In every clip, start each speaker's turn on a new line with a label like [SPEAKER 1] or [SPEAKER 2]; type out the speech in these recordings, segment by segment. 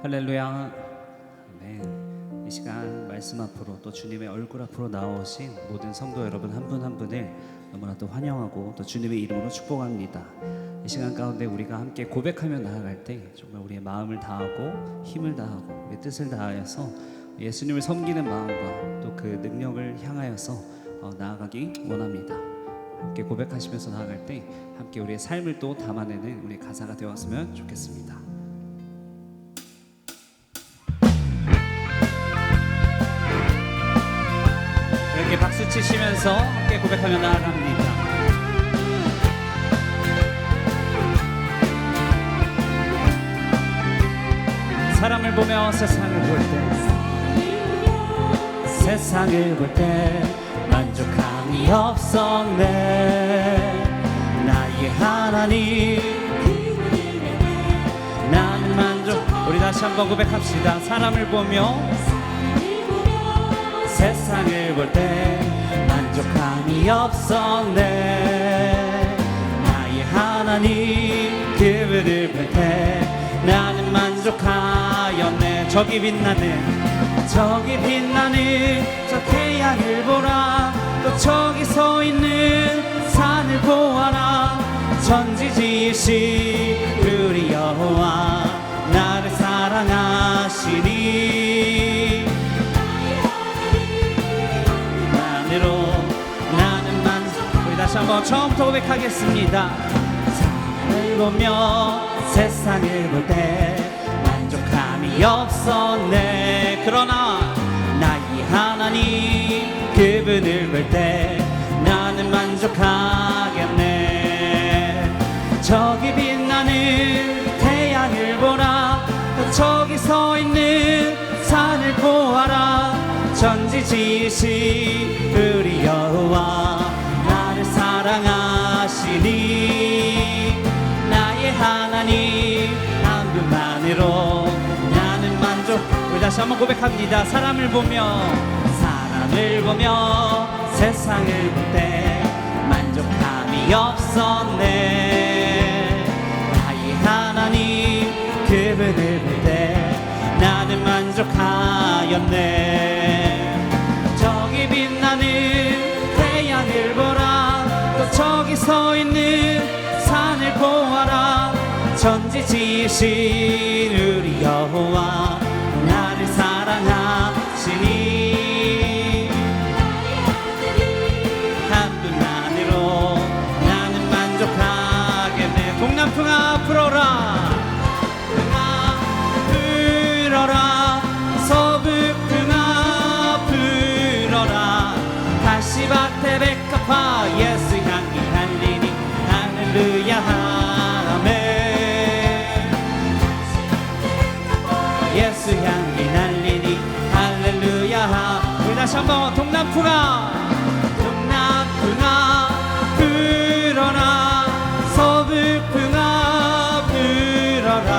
[SPEAKER 1] 할렐루야. 네, 이 시간 말씀 앞으로 또 주님의 얼굴 앞으로 나오신 모든 성도 여러분 한 분 한 분을 너무나도 환영하고 또 주님의 이름으로 축복합니다. 이 시간 가운데 우리가 함께 고백하며 나아갈 때 정말 우리의 마음을 다하고 힘을 다하고 우리의 뜻을 다하여서 예수님을 섬기는 마음과 또 그 능력을 향하여서 나아가기 원합니다. 함께 고백하시면서 나아갈 때 함께 우리의 삶을 또 담아내는 우리의 가사가 되었으면 좋겠습니다. 이렇게 박수 치시면서 함께 고백하며 나아갑니다. 사람을 보며 세상을 볼 때 만족함이 없었네. 나의 하나님 나는 만족. 우리 다시 한번 고백합시다. 사람을 보며 세상을 볼 때 만족함이 없었네. 나의 하나님 그분을 볼 때 나는 만족하였네. 저기 빛나는 저 태양을 보라. 또 저기 서 있는 산을 보아라. 전지지으신 우리 여호와 나를 사랑하시니 나는 만족. 우리 다시 한번 처음부터 고백하겠습니다. 사람을 보며 세상을 볼 때 만족함이 없었네. 그러나 나의 하나님 그분을 볼 때 나는 만족하겠네. 저기 빛나는 태양을 보라. 또 저기 서 있는 산을 보아라. 전지지으신 우리 여호와 나를 사랑하시니 나의 하나님 한 분만으로 나는 만족. 우리 다시 한번 고백합니다. 사람을 보며 세상을 볼 때 만족함이 없었네. 나의 하나님 그분을 볼 때 나는 만족하였네. 저기 빛나는 태양을 보라. 또 저기 서 있는 산을 보아라. 전지지으신 우리 여호와 나를 사랑하시니 한 분만으로 나는 만족하겠네. 동남풍아 불어라. 불어라. 서북풍아 불어라. 가시밭에 백합화 예수 향기 달리니 할렐루야 아멘. 예수 향기 날리니 할렐루야. 우리 다시 한번 동남풍아 불어라. 서북풍아 불어라.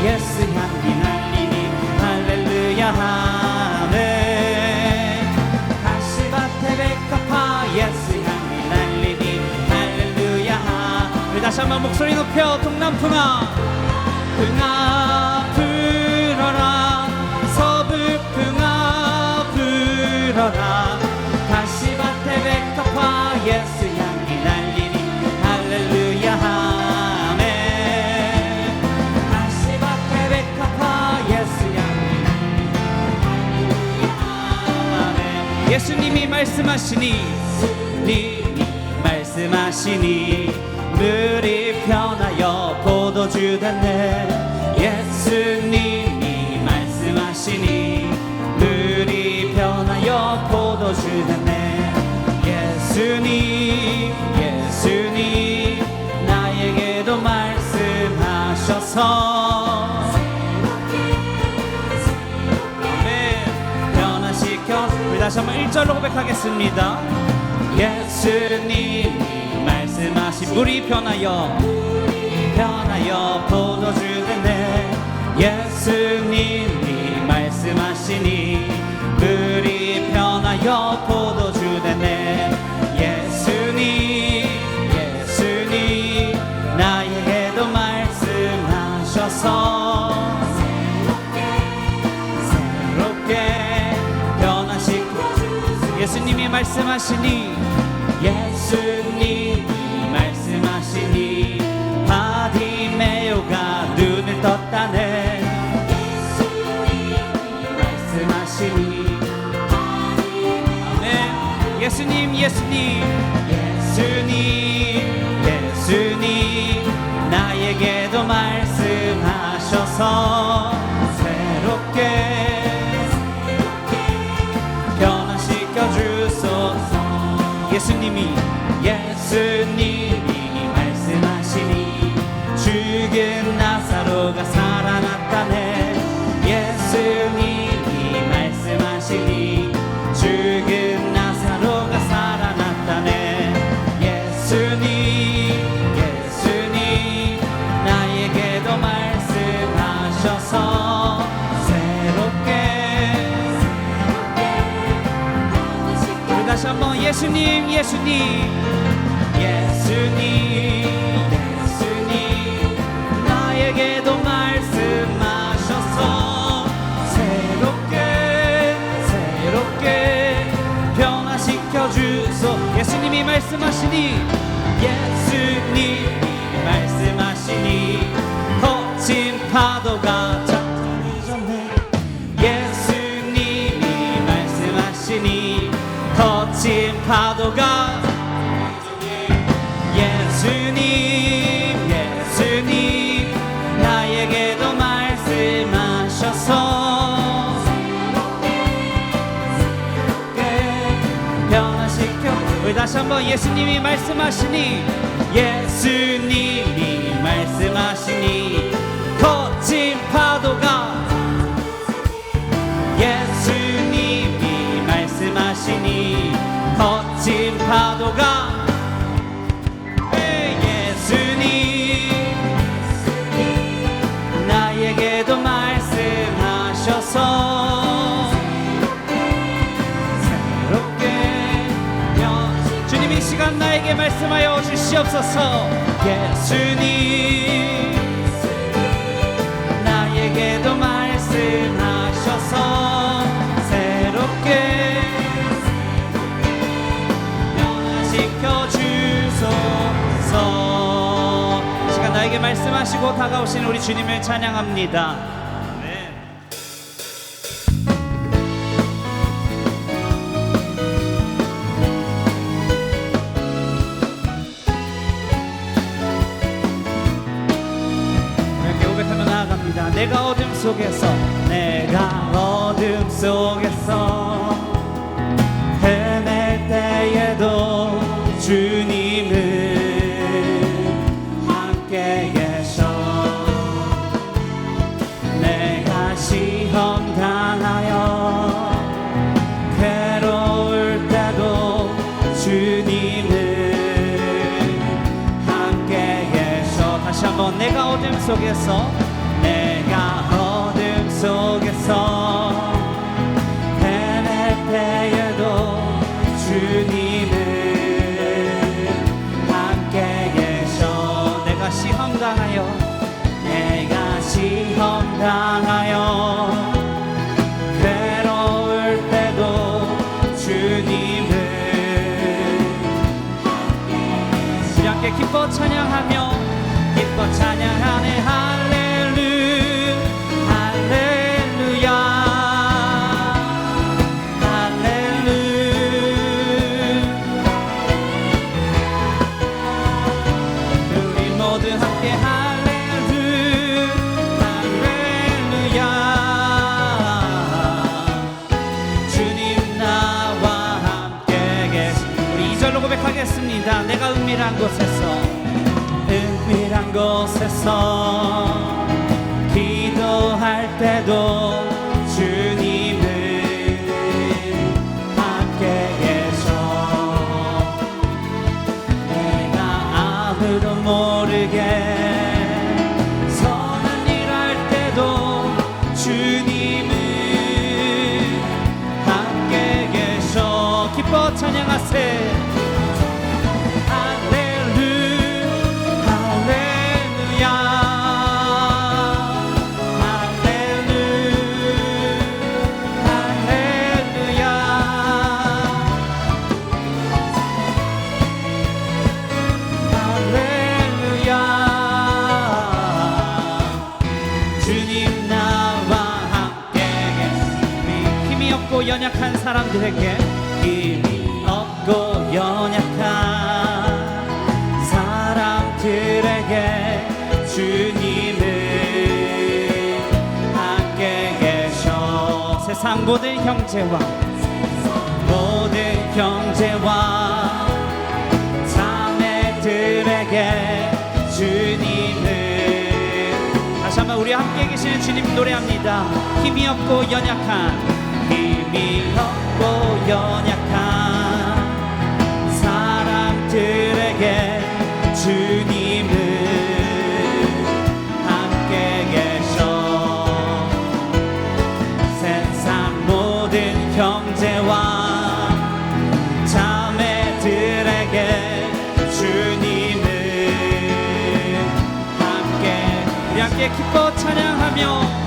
[SPEAKER 1] 예수 향기 날리니 할렐루야 아멘. 가시밭에 백합화 예수 향기 날리니 할렐루야. 우리 다시 한번 목소리 높여 동남풍아 불어라. 서북풍아 불어라. 가시밭에 백합화 예수 향기 날리니 할렐루야 아멘. 가시밭에 백합화 예수 향기 아멘. 예수님이 말씀하시니 물이 변하여 포도주 됐네. 예수님이 말씀하시니 물이 변하여 포도주 됐네. 예수님 나에게도 말씀하셔서 변화시켜. 우리 다시 한번 1절로 고백하겠습니다. 예수님이 말씀하신 물이 변하여 포도주 됐네. 예수님이 말씀하시니 물이 변하여 포도주 됐네. 예수님 나에게도 말씀하셔서 말씀하시니 예수님이 말씀하시니 바디메오가 눈을 떴다네. 예수님이 말씀하시니 아멘. 예수님 나에게도 말씀하셔서 새롭게 변화시켜 주소서. 예수님이 말씀하시니 죽은 나사로가 살아났다네. 예수님이 말씀하시니 죽은 나사로가 살아났다네. 예수님 나에게도 말씀하셔서 새롭게 우리 다시 한번 예수님 나에게도 말씀하셔서 새롭게 변화시켜 주소. 예수님이 말씀하시니 거친 파도가 젖어내네. 예수님이 말씀하시니 거친 파도가 예수님 나에게도 말씀하셔서 새롭게 변화시켜. 우리 다시 한번 예수님이 말씀하시니 거친 파도가 예수님이 말씀하시니 거친 파도가 예수님 나에게도 말씀하셔서 새롭게 주님 이 시간 나에게 말씀하여 주시옵소서. 예수님 나에게도 말씀하셔서 새롭게 변화시켜 주소서. 시간 나에게 말씀하시고 다가오신 우리 주님을 찬양합니다. 내가 어둠 속에서 헤맬 때에도 주님은 함께 계셔. 내가 시험 당하여 괴로울 때도 주님은 함께 계셔. 다시 한번 내가 어둠 속에서 헤맬 때에도 주님은 함께 계셔. 내가 시험 당하여 괴로울 때도 주님은 함께 계셔. 우리 함께 기뻐 찬양하네. 내가 은밀한 곳에서 기도할 때도 주님은 함께 계셔. 내가 아무도 모르게 선한 일 할 때도 주님은 함께 계셔. 기뻐 찬양하세. 사람들에게 힘이 없고 연약한 사람들에게 주님은 함께 계셔. 세상 모든 형제와 자매들에게 주님은, 다시 한번 우리 함께 계시는 주님 노래합니다. 힘이 없고 연약한 사람들에게 주님은 함께 계셔. 세상 모든 형제와 자매들에게 주님은 함께, 우리 함께 기뻐 찬양하며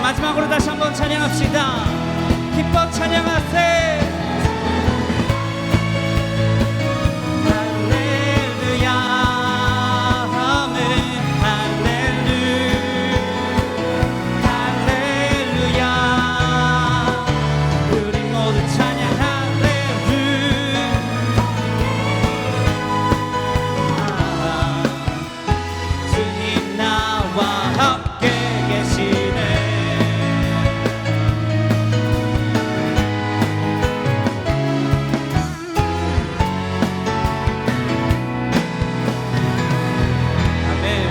[SPEAKER 1] 마지막으로 다시 한번 찬양합시다. 기뻐 찬양하세. 할렐루야 아멘. 할렐루야 우리 모두 찬양. 할렐루야 주님 나와 함께 계시네.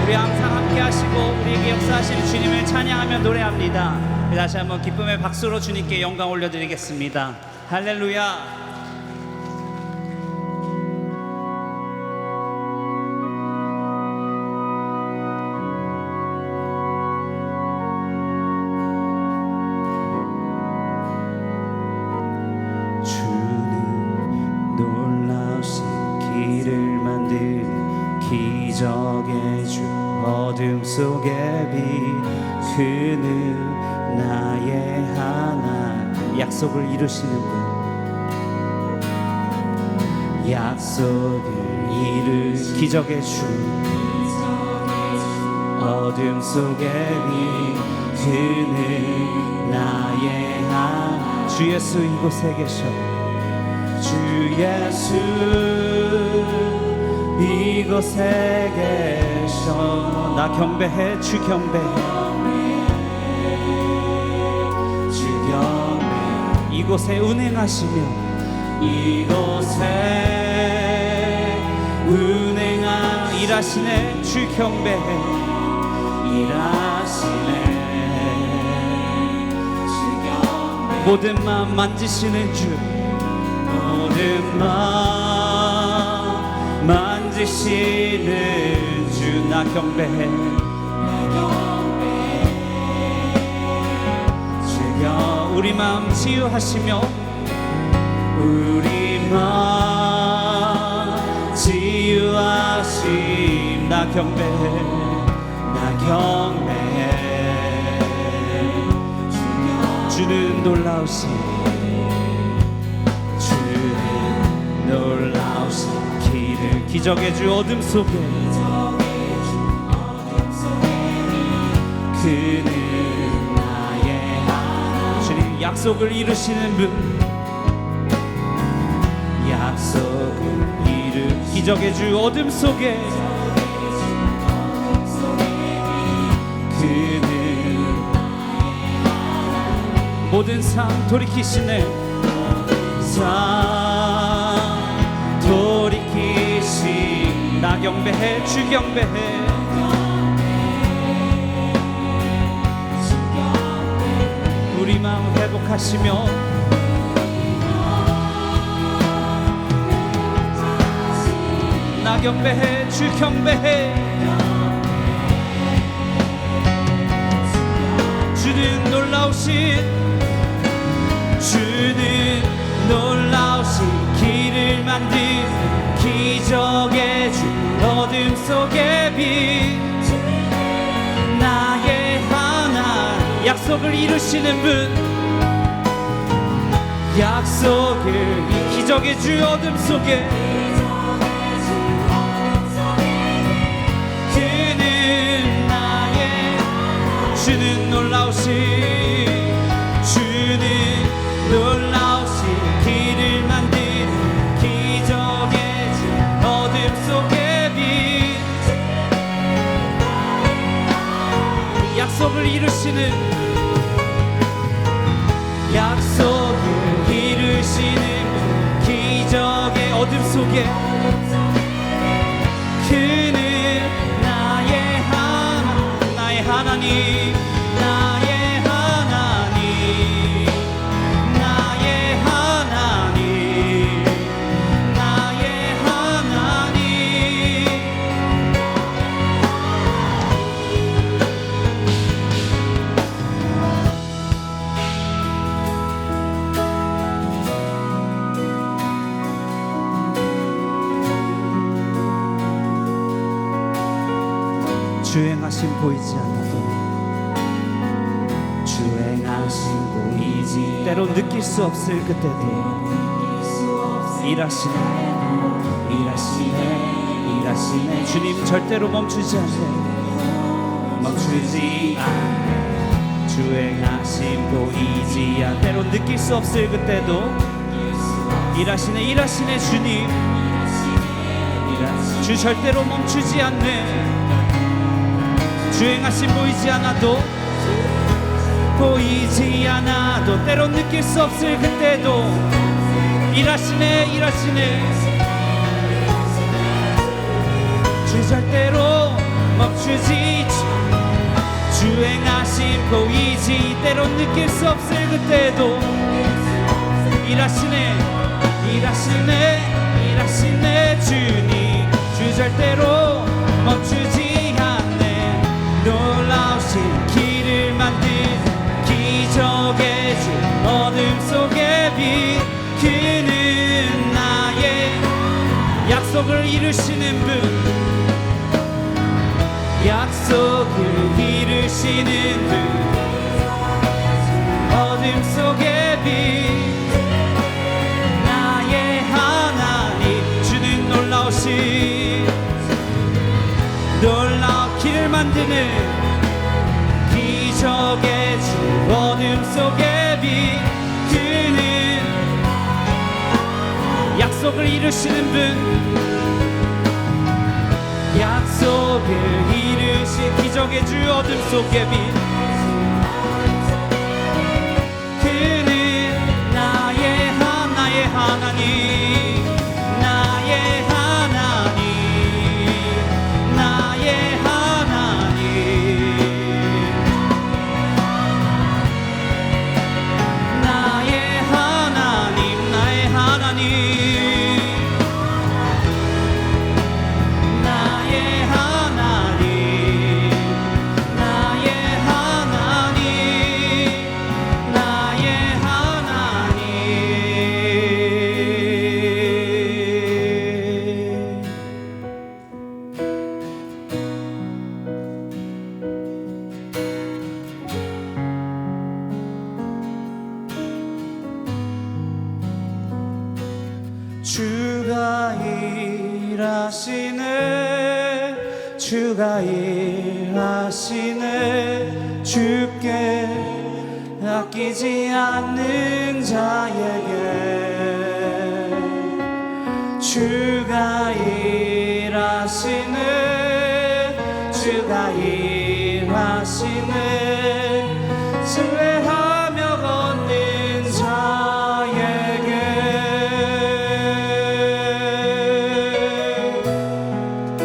[SPEAKER 1] 우리 항상 함께 하시고 우리에게 역사하시는 주님을 찬양하며 노래합니다. 다시 한번 기쁨의 박수로 주님께 영광 올려드리겠습니다. 할렐루야. 주는 놀라우신 길을 만드는 기적의 주, 어둠 속의 빛, 그는 나의 하나님. 약속을 이루시는 분, 약속을 이루 기적의 주, 어둠 속의 빛, 그는 나의 하나님. 주 예수 이곳에 계셔. 주 예수 이곳에 계셔. 나 경배해. 주 경배해. 주 경배. 이곳에 운행하시며 이곳에 일하시네. 주 경배해. 일하시네. 주 경배. 모든 마음 만지시는 주, 모든 마음 만지시는 주, 나 경배해. 주여 우리 마음 치유하시며 우리 마음 치유하심, 나 경배해. 나 경배해. 주는 놀라우신, 주는 놀라우신 길을, 기적의 주 어둠 속에, 그는 나의 하나님. 주님 약속을 이루시는 분, 약속을 이루 기적의 주 어둠 속에, 그는 모든 삶 돌이키시네. 삶 돌이키시, 나 경배해. 주 경배해. 우리 마음 회복하시며 나 경배해 주 경배해 주는 놀라우신 길을 만든 기적의 주 어둠 속의 빛 나의 하나 약속을 이루시는 분 약속을 이 기적의 주 어둠 속에 그는 나의 주는 놀라우신 길을 만든 기적의 주 어둠 속의 빛 약속을 이루시는 기적의 어둠 속에 그는 나의 하나님 주행하심 보이지 않아도 때론 느낄 수 없을 그때도 일하시네 주님 절대로 멈추지 않네 주행하심 보이지 않아 때론 느낄 수 없을 그때도 일하시네 주님 주 절대로 멈추지 않네 주행하심 보이지 않아도 때론 느낄 수 없을 그때도 일하시네 주 절대로 멈추지 주행하심 보이지 때론 느낄 수 없을 그때도 일하시네 주님 주 절대로 멈추지 않네 놀라우신 길을 만든 기적의 주 어둠 속의 빛 그는 나의 약속을 이루시는 분 어둠 속의 빛 나의 하나님 주는 놀라우기를 만드는 기적의 주 어둠 속의 빛 그는 약속을 이루시는 분 기적의 주 어둠 속의 빛 그는 나의 하나님 주가 일하시네 주께 아끼지 않는 자에게 주가 일하시네 신뢰하며 걷는 자에게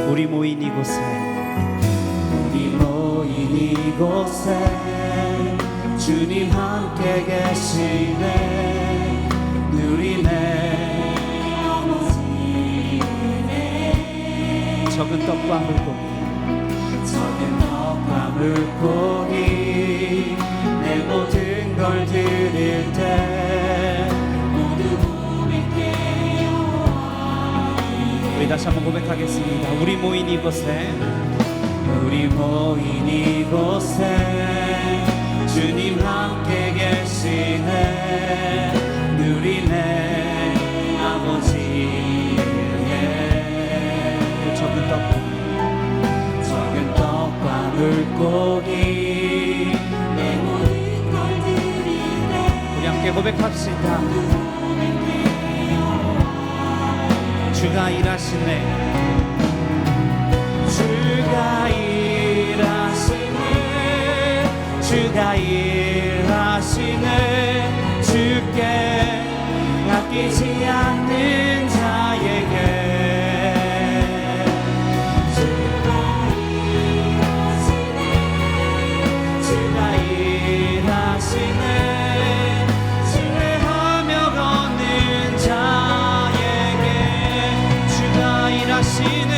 [SPEAKER 1] 우리 모인 이곳에 주님 함께 계시네 누리네 적은 떡과 물고기 내 모든 걸 드릴 때 모두 고백해 여호와 우리 다시 한번 고백하겠습니다. 우리 모인 이곳에 주님 함께 계시네 누리네 아버지의 적은 떡과 물고기 내 모든 걸 드리네 우리 함께 고백합시다. 주가 일하시네 주가 일하시네 주께 아끼지 않는 자에게 주가 일하시네 신뢰하며 걷는 자에게 주가 일하시네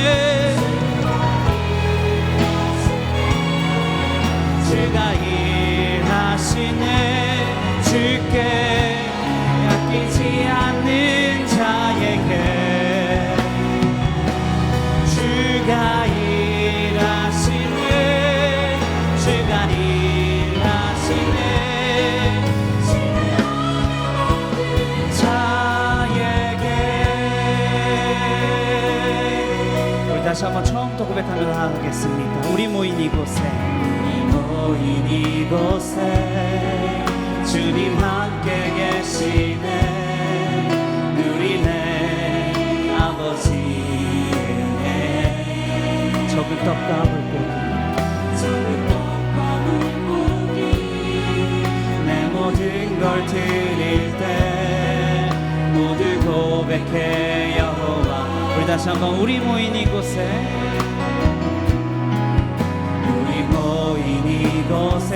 [SPEAKER 1] 주가 일하시네 주께 아끼지 않는 자에게 주가 일하시네 주가 일하시네 자에게 우리 다시 한번 처음부터 고백하며 나아가겠습니다. 우리 모인 이곳에 주님 함께 계시네 누리네 아버지의 적은 떡과 물고기 내 모든 걸 드릴 때 모두 고백해 여호와 우리 다시 한번 우리 모인 이곳에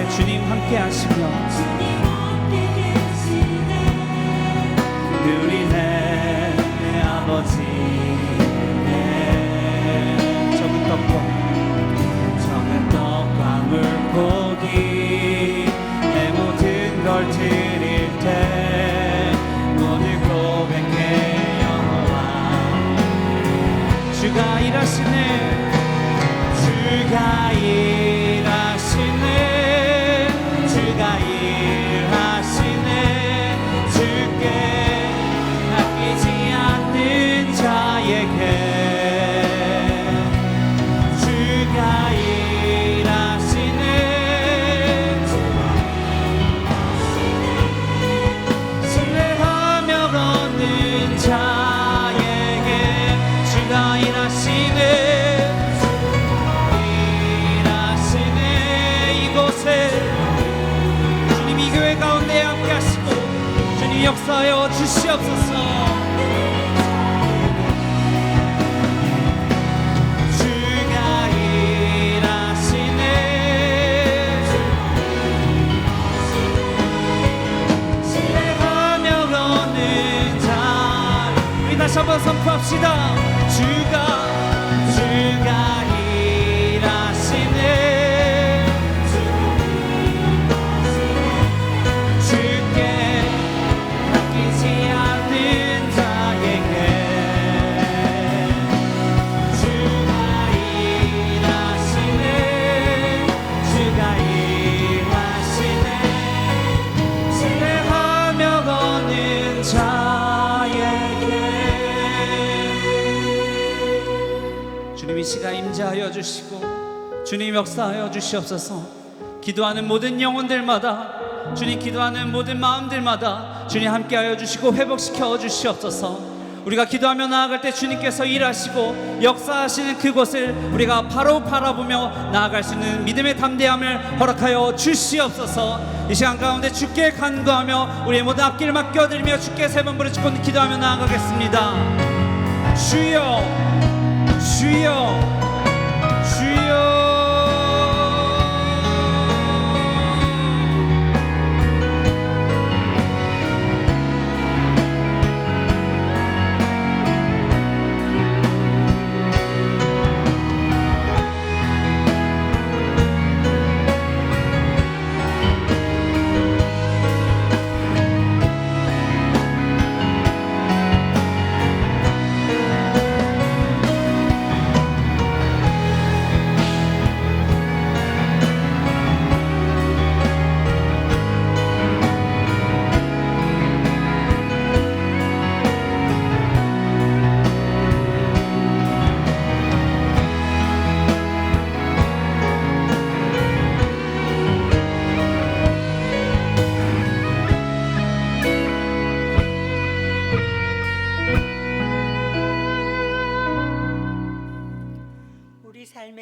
[SPEAKER 1] 주님 함께 하시며 누리네 아버지네 적은 떡과 물고기 내 모든 걸 드릴 때 모두 고백해 여호와 주가 일하시네 주가 일하시네 주가 일하시네 주께 아끼지 않는 자에게 주가 일하시네 신뢰하며 걷는 자에게 주가 일하시네 주님 이 교회 가운데 함께 하시고 주님 역사하여 주시옵소서. 주가 일하시네 신뢰하며 걷는 자 우리 다시 한번 선포합시다. 주가 일하시네 시간 임재하여 주시고 주님 역사하여 주시옵소서. 기도하는 모든 영혼들마다 주님 기도하는 모든 마음들마다 주님 함께하여 주시고 회복시켜 주시옵소서. 우리가 기도하며 나아갈 때 주님께서 일하시고 역사하시는 그곳을 우리가 바로 바라보며 나아갈 수 있는 믿음의 담대함을 허락하여 주시옵소서. 이 시간 가운데 주께 간구하며 우리의 모든 앞길을 맡겨드리며 주께 세 번 부르짖고 기도하며 나아가겠습니다. 주여 주여 주여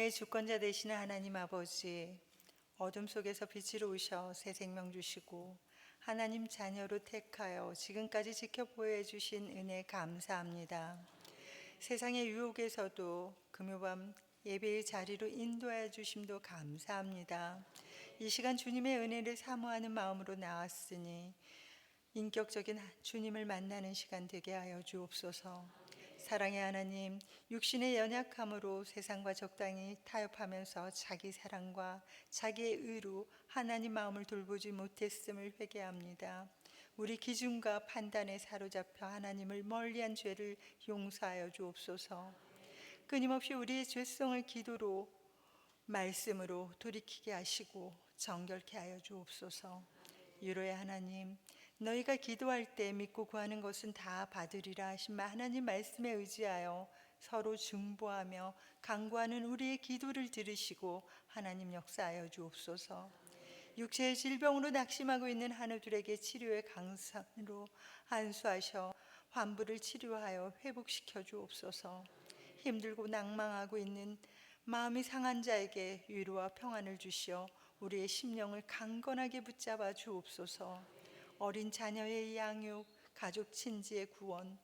[SPEAKER 2] 은혜의 주권자 되시는 하나님 아버지, 어둠 속에서 빛으로 오셔 새 생명 주시고 하나님 자녀로 택하여 지금까지 지켜보여 주신 은혜 감사합니다. 세상의 유혹에서도 금요밤 예배의 자리로 인도하여 주심도 감사합니다. 이 시간 주님의 은혜를 사모하는 마음으로 나왔으니 인격적인 주님을 만나는 시간 되게 하여 주옵소서. 사랑의 하나님, 육신의 연약함으로 세상과 적당히 타협하면서 자기 사랑과 자기의 의로 하나님 마음을 돌보지 못했음을 회개합니다. 우리 기준과 판단에 사로잡혀 하나님을 멀리한 죄를 용서하여 주옵소서. 끊임없이 우리의 죄성을 기도로 말씀으로 돌이키게 하시고 정결케 하여 주옵소서. 유로의 하나님, 너희가 기도할 때 믿고 구하는 것은 다 받으리라 하신 하나님 말씀에 의지하여 서로 중보하며 간구하는 우리의 기도를 들으시고 하나님 역사하여 주옵소서. 육체의 질병으로 낙심하고 있는 한우들에게 치료의 강산으로 안수하셔 환부를 치료하여 회복시켜 주옵소서. 힘들고 낭망하고 있는 마음이 상한 자에게 위로와 평안을 주시어 우리의 심령을 강건하게 붙잡아 주옵소서. 어린 자녀의 양육, 가족 친지의 구원,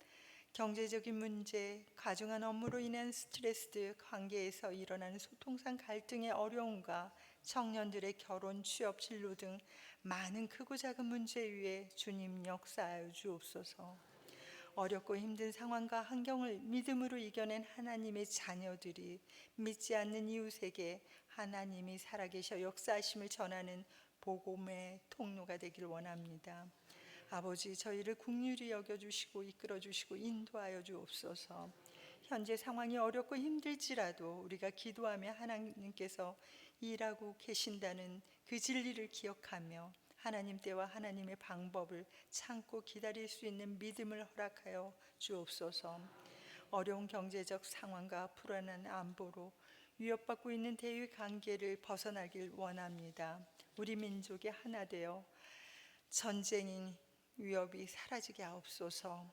[SPEAKER 2] 경제적인 문제, 가중한 업무로 인한 스트레스, 관계에서 일어나는 소통상 갈등의 어려움과 청년들의 결혼, 취업, 진로 등 많은 크고 작은 문제 위에 주님 역사하여 주옵소서. 어렵고 힘든 상황과 환경을 믿음으로 이겨낸 하나님의 자녀들이 믿지 않는 이웃에게 하나님이 살아계셔 역사하심을 전하는 복음의 통로가 되길 원합니다. 아버지, 저희를 긍휼히 여겨주시고 이끌어주시고 인도하여 주옵소서. 현재 상황이 어렵고 힘들지라도 우리가 기도하며 하나님께서 일하고 계신다는 그 진리를 기억하며 하나님 때와 하나님의 방법을 참고 기다릴 수 있는 믿음을 허락하여 주옵소서. 어려운 경제적 상황과 불안한 안보로 위협받고 있는 대외 관계를 벗어나길 원합니다. 우리 민족이 하나 되어 전쟁인 위협이 사라지게 하옵소서.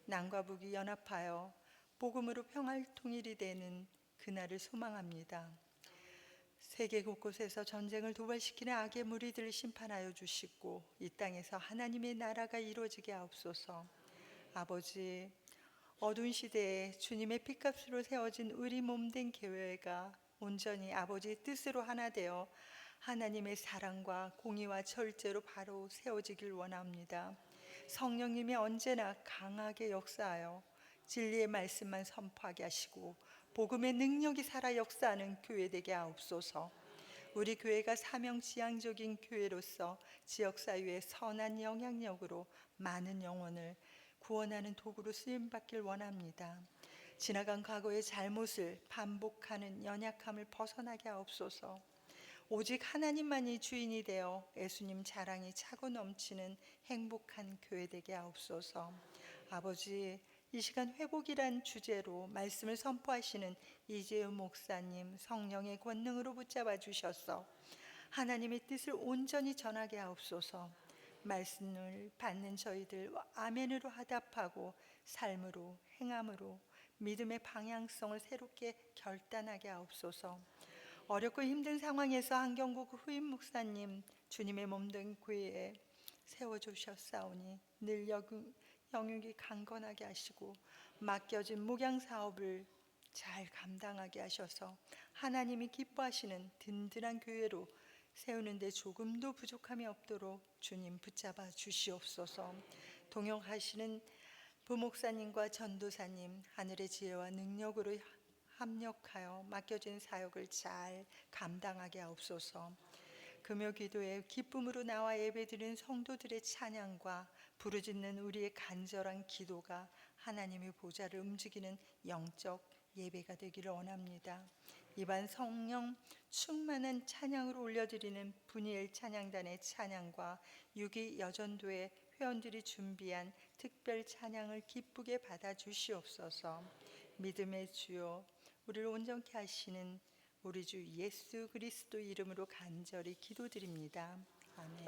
[SPEAKER 2] 남과 북이 연합하여 복음으로 평화 통일이 되는 그날을 소망합니다. 세계 곳곳에서 전쟁을 도발시키는 악의 무리들을 심판하여 주시고 이 땅에서 하나님의 나라가 이루어지게 하옵소서. 아버지, 어두운 시대에 주님의 피값으로 세워진 우리 몸된 교회가 온전히 아버지의 뜻으로 하나 되어 하나님의 사랑과 공의와 절제로 바로 세워지길 원합니다. 성령님이 언제나 강하게 역사하여 진리의 말씀만 선포하게 하시고 복음의 능력이 살아 역사하는 교회 되게 하옵소서. 우리 교회가 사명지향적인 교회로서 지역사회의 선한 영향력으로 많은 영혼을 구원하는 도구로 쓰임받길 원합니다. 지나간 과거의 잘못을 반복하는 연약함을 벗어나게 하옵소서. 오직 하나님만이 주인이 되어 예수님 자랑이 차고 넘치는 행복한 교회 되게 하옵소서. 아버지, 이 시간 회복이란 주제로 말씀을 선포하시는 이재훈 목사님 성령의 권능으로 붙잡아 주셔서 하나님의 뜻을 온전히 전하게 하옵소서. 말씀을 받는 저희들 아멘으로 화답하고 삶으로 행함으로 믿음의 방향성을 새롭게 결단하게 하옵소서. 어렵고 힘든 상황에서 한경국 후임 목사님 주님의 몸된 교회에 세워주셨사오니 늘 영육이 강건하게 하시고 맡겨진 목양 사업을 잘 감당하게 하셔서 하나님이 기뻐하시는 든든한 교회로 세우는데 조금도 부족함이 없도록 주님 붙잡아 주시옵소서. 동역하시는 부목사님과 전도사님 하늘의 지혜와 능력으로 합력하여 맡겨진 사역을 잘 감당하게 하옵소서. 금요 기도에 기쁨으로 나와 예배드리는 성도들의 찬양과 부르짖는 우리의 간절한 기도가 하나님의 보좌를 움직이는 영적 예배가 되기를 원합니다. 이반 성령 충만한 찬양으로 올려드리는 분이엘 찬양단의 찬양과 6.2 여전도의 회원들이 준비한 특별 찬양을 기쁘게 받아 주시옵소서. 믿음의 주요, 우리를 온전케 하시는 우리 주 예수 그리스도 이름으로 간절히 기도드립니다. 아멘.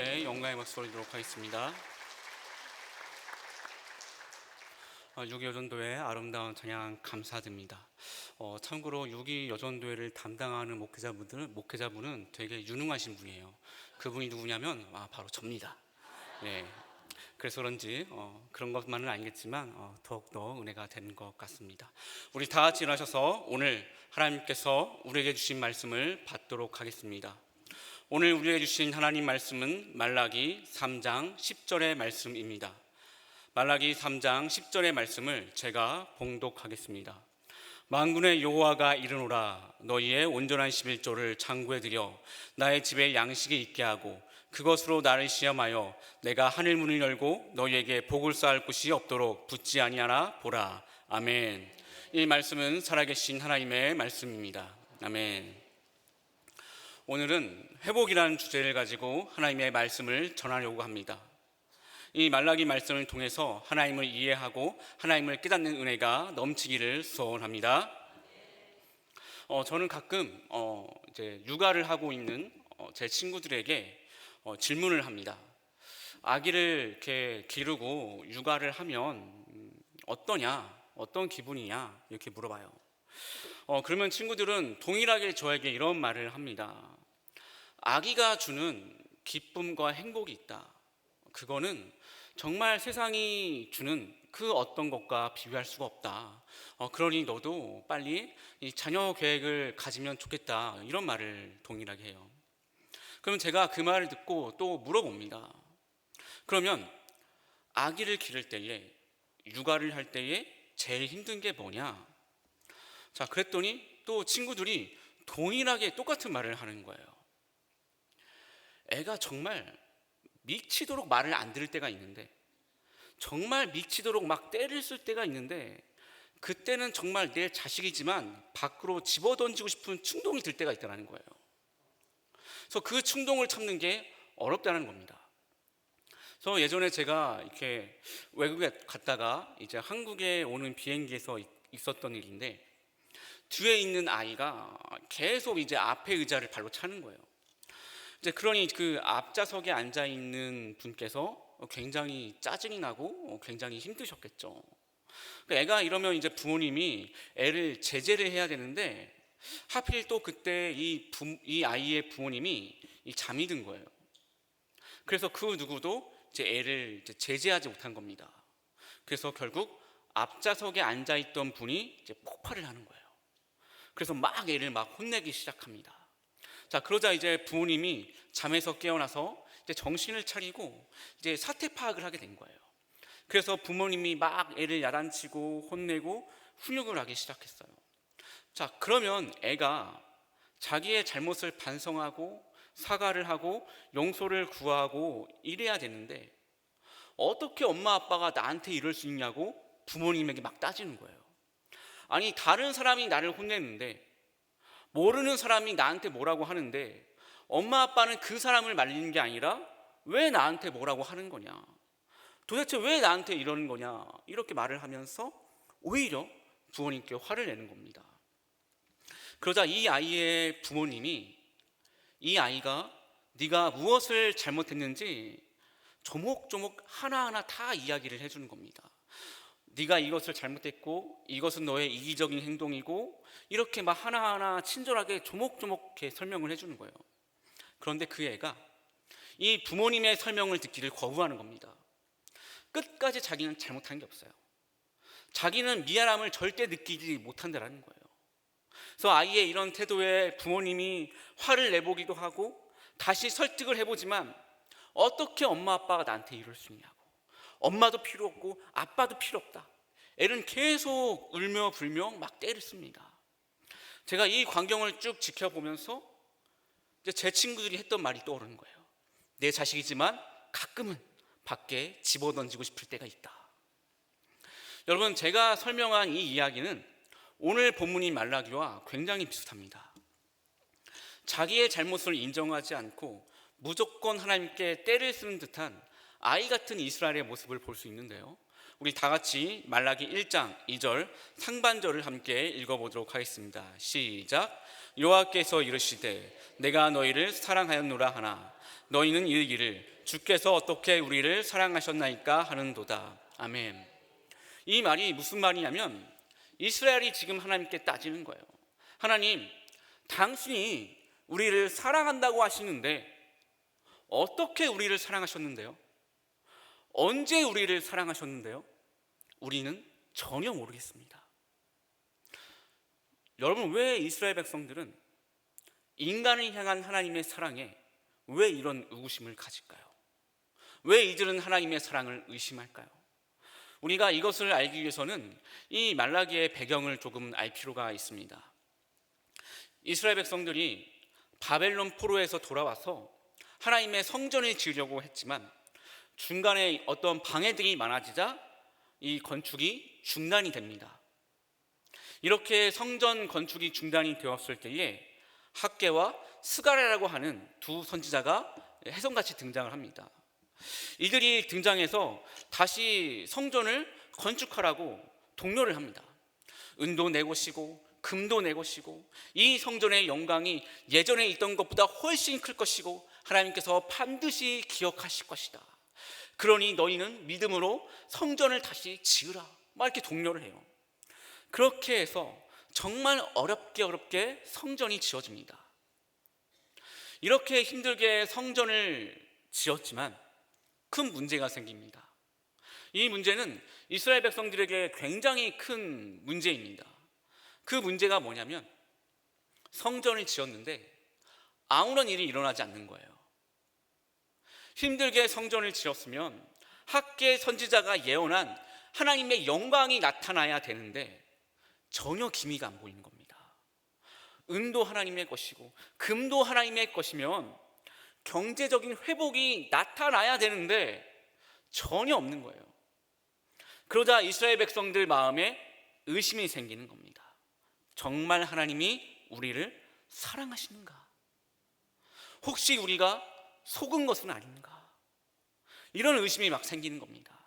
[SPEAKER 3] 함께 영광의 박수 올리도록 하겠습니다. 유기여전도회 아름다운 찬양 감사드립니다. 참고로 유기여전도회를 담당하는 목회자분은 되게 유능하신 분이에요. 그분이 누구냐면 바로 접니다. 네. 그래서 그런지 그런 것만은 아니겠지만 더욱더 은혜가 되는 것 같습니다. 우리 다 같이 일어나셔서 오늘 하나님께서 우리에게 주신 말씀을 받도록 하겠습니다. 오늘 우리에게 주신 하나님 말씀은 말라기 3장 10절의 말씀입니다. 말라기 3장 10절의 말씀을 제가 봉독하겠습니다. 만군의 여호와가 이르노라, 너희의 온전한 11조를 창고에 들여 나의 집에 양식이 있게 하고 그것으로 나를 시험하여 내가 하늘 문을 열고 너희에게 복을 쌓을 곳이 없도록 붙지 아니하나 보라. 아멘. 이 말씀은 살아계신 하나님의 말씀입니다. 아멘. 오늘은 회복이라는 주제를 가지고 하나님의 말씀을 전하려고 합니다. 이 말라기 말씀을 통해서 하나님을 이해하고 하나님을 깨닫는 은혜가 넘치기를 소원합니다. 저는 가끔 이제 육아를 하고 있는 제 친구들에게 질문을 합니다. 아기를 이렇게 기르고 육아를 하면 어떠냐, 어떤 기분이냐 이렇게 물어봐요. 그러면 친구들은 동일하게 저에게 이런 말을 합니다. 아기가 주는 기쁨과 행복이 있다. 그거는 정말 세상이 주는 그 어떤 것과 비교할 수가 없다. 그러니 너도 빨리 이 자녀 계획을 가지면 좋겠다. 이런 말을 동일하게 해요. 그럼 제가 그 말을 듣고 또 물어봅니다. 그러면 아기를 기를 때에, 육아를 할 때에 제일 힘든 게 뭐냐? 자, 그랬더니 또 친구들이 동일하게 똑같은 말을 하는 거예요. 애가 정말 미치도록 말을 안 들을 때가 있는데, 정말 미치도록 막 때를 쓸 때가 있는데, 그때는 정말 내 자식이지만 밖으로 집어던지고 싶은 충동이 들 때가 있다는 거예요. 그래서 그 충동을 참는 게 어렵다는 겁니다. 그래서 예전에 제가 이렇게 외국에 갔다가 이제 한국에 오는 비행기에서 있었던 일인데, 뒤에 있는 아이가 계속 이제 앞에 의자를 발로 차는 거예요. 이제 그러니 그 앞좌석에 앉아 있는 분께서 굉장히 짜증이 나고 굉장히 힘드셨겠죠. 애가 이러면 이제 부모님이 애를 제재를 해야 되는데, 하필 또 그때 이 아이의 부모님이 잠이 든 거예요. 그래서 그 누구도 이제 애를 이제 제재하지 못한 겁니다. 그래서 결국 앞좌석에 앉아 있던 분이 이제 폭발을 하는 거예요. 그래서 막 애를 막 혼내기 시작합니다. 자, 그러자 이제 부모님이 잠에서 깨어나서 이제 정신을 차리고 이제 사태 파악을 하게 된 거예요. 그래서 부모님이 막 애를 야단치고 혼내고 훈육을 하기 시작했어요. 자, 그러면 애가 자기의 잘못을 반성하고 사과를 하고 용서를 구하고 이래야 되는데, 어떻게 엄마 아빠가 나한테 이럴 수 있냐고 부모님에게 막 따지는 거예요. 아니, 다른 사람이 나를 혼냈는데, 모르는 사람이 나한테 뭐라고 하는데, 엄마 아빠는 그 사람을 말리는 게 아니라 왜 나한테 뭐라고 하는 거냐, 도대체 왜 나한테 이러는 거냐, 이렇게 말을 하면서 오히려 부모님께 화를 내는 겁니다. 그러자 이 아이의 부모님이 이 아이가 네가 무엇을 잘못했는지 조목조목 하나하나 다 이야기를 해주는 겁니다. 네가 이것을 잘못했고 이것은 너의 이기적인 행동이고, 이렇게 막 하나하나 친절하게 조목조목 이렇게 설명을 해주는 거예요. 그런데 그 애가 이 부모님의 설명을 듣기를 거부하는 겁니다. 끝까지 자기는 잘못한 게 없어요. 자기는 미안함을 절대 느끼지 못한다는 거예요. 그래서 아이의 이런 태도에 부모님이 화를 내보기도 하고 다시 설득을 해보지만, 어떻게 엄마 아빠가 나한테 이럴 수 있냐고, 엄마도 필요 없고 아빠도 필요 없다. 애는 계속 울며 불며 막 때를 씁니다. 제가 이 광경을 쭉 지켜보면서 이제 제 친구들이 했던 말이 떠오르는 거예요. 내 자식이지만 가끔은 밖에 집어던지고 싶을 때가 있다. 여러분, 제가 설명한 이 이야기는 오늘 본문인 말라기와 굉장히 비슷합니다. 자기의 잘못을 인정하지 않고 무조건 하나님께 때를 쓰는 듯한 아이 같은 이스라엘의 모습을 볼 수 있는데요, 우리 다 같이 말라기 1장 2절 상반절을 함께 읽어보도록 하겠습니다. 시작. 여호와께서 이르시되 내가 너희를 사랑하였노라 하나 너희는 이르기를 주께서 어떻게 우리를 사랑하셨나이까 하는도다. 아멘. 이 말이 무슨 말이냐면 이스라엘이 지금 하나님께 따지는 거예요. 하나님, 당신이 우리를 사랑한다고 하시는데 어떻게 우리를 사랑하셨는데요? 언제 우리를 사랑하셨는데요? 우리는 전혀 모르겠습니다. 여러분, 왜 이스라엘 백성들은 인간을 향한 하나님의 사랑에 왜 이런 의구심을 가질까요? 왜 이들은 하나님의 사랑을 의심할까요? 우리가 이것을 알기 위해서는 이 말라기의 배경을 조금 알 필요가 있습니다. 이스라엘 백성들이 바벨론 포로에서 돌아와서 하나님의 성전을 지으려고 했지만 중간에 어떤 방해들이 많아지자 이 건축이 중단이 됩니다. 이렇게 성전 건축이 중단이 되었을 때에 학개와 스가랴라고 하는 두 선지자가 혜성같이 등장을 합니다. 이들이 등장해서 다시 성전을 건축하라고 독려를 합니다. 은도 내 것이고 금도 내 것이고 이 성전의 영광이 예전에 있던 것보다 훨씬 클 것이고 하나님께서 반드시 기억하실 것이다. 그러니 너희는 믿음으로 성전을 다시 지으라. 막 이렇게 독려를 해요. 그렇게 해서 정말 어렵게 성전이 지어집니다. 이렇게 힘들게 성전을 지었지만 큰 문제가 생깁니다. 이 문제는 이스라엘 백성들에게 굉장히 큰 문제입니다. 그 문제가 뭐냐면 성전을 지었는데 아무런 일이 일어나지 않는 거예요. 힘들게 성전을 지었으면 학개 선지자가 예언한 하나님의 영광이 나타나야 되는데 전혀 기미가 안 보이는 겁니다. 은도 하나님의 것이고 금도 하나님의 것이면 경제적인 회복이 나타나야 되는데 전혀 없는 거예요. 그러자 이스라엘 백성들 마음에 의심이 생기는 겁니다. 정말 하나님이 우리를 사랑하시는가? 혹시 우리가 속은 것은 아닌가? 이런 의심이 막 생기는 겁니다.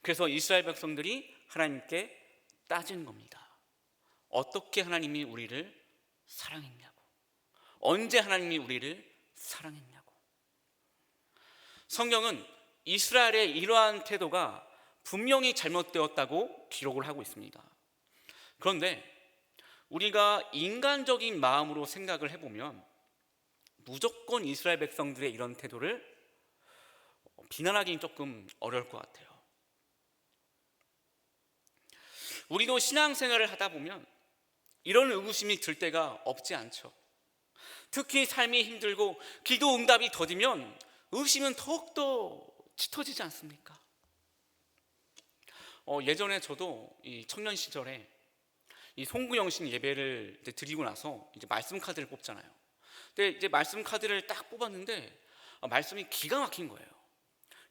[SPEAKER 3] 그래서 이스라엘 백성들이 하나님께 따지는 겁니다. 어떻게 하나님이 우리를 사랑했냐고. 언제 하나님이 우리를 사랑했냐고. 성경은 이스라엘의 이러한 태도가 분명히 잘못되었다고 기록을 하고 있습니다. 그런데 우리가 인간적인 마음으로 생각을 해보면 무조건 이스라엘 백성들의 이런 태도를 비난하기는 조금 어려울 것 같아요. 우리도 신앙생활을 하다 보면 이런 의구심이 들 때가 없지 않죠. 특히 삶이 힘들고 기도 응답이 더디면 의심은 더욱더 짙어지지 않습니까? 예전에 저도 이 청년 시절에 이 송구영신 예배를 드리고 나서 이제 말씀 카드를 뽑잖아요. 근데 이제 말씀 카드를 딱 뽑았는데 말씀이 기가 막힌 거예요.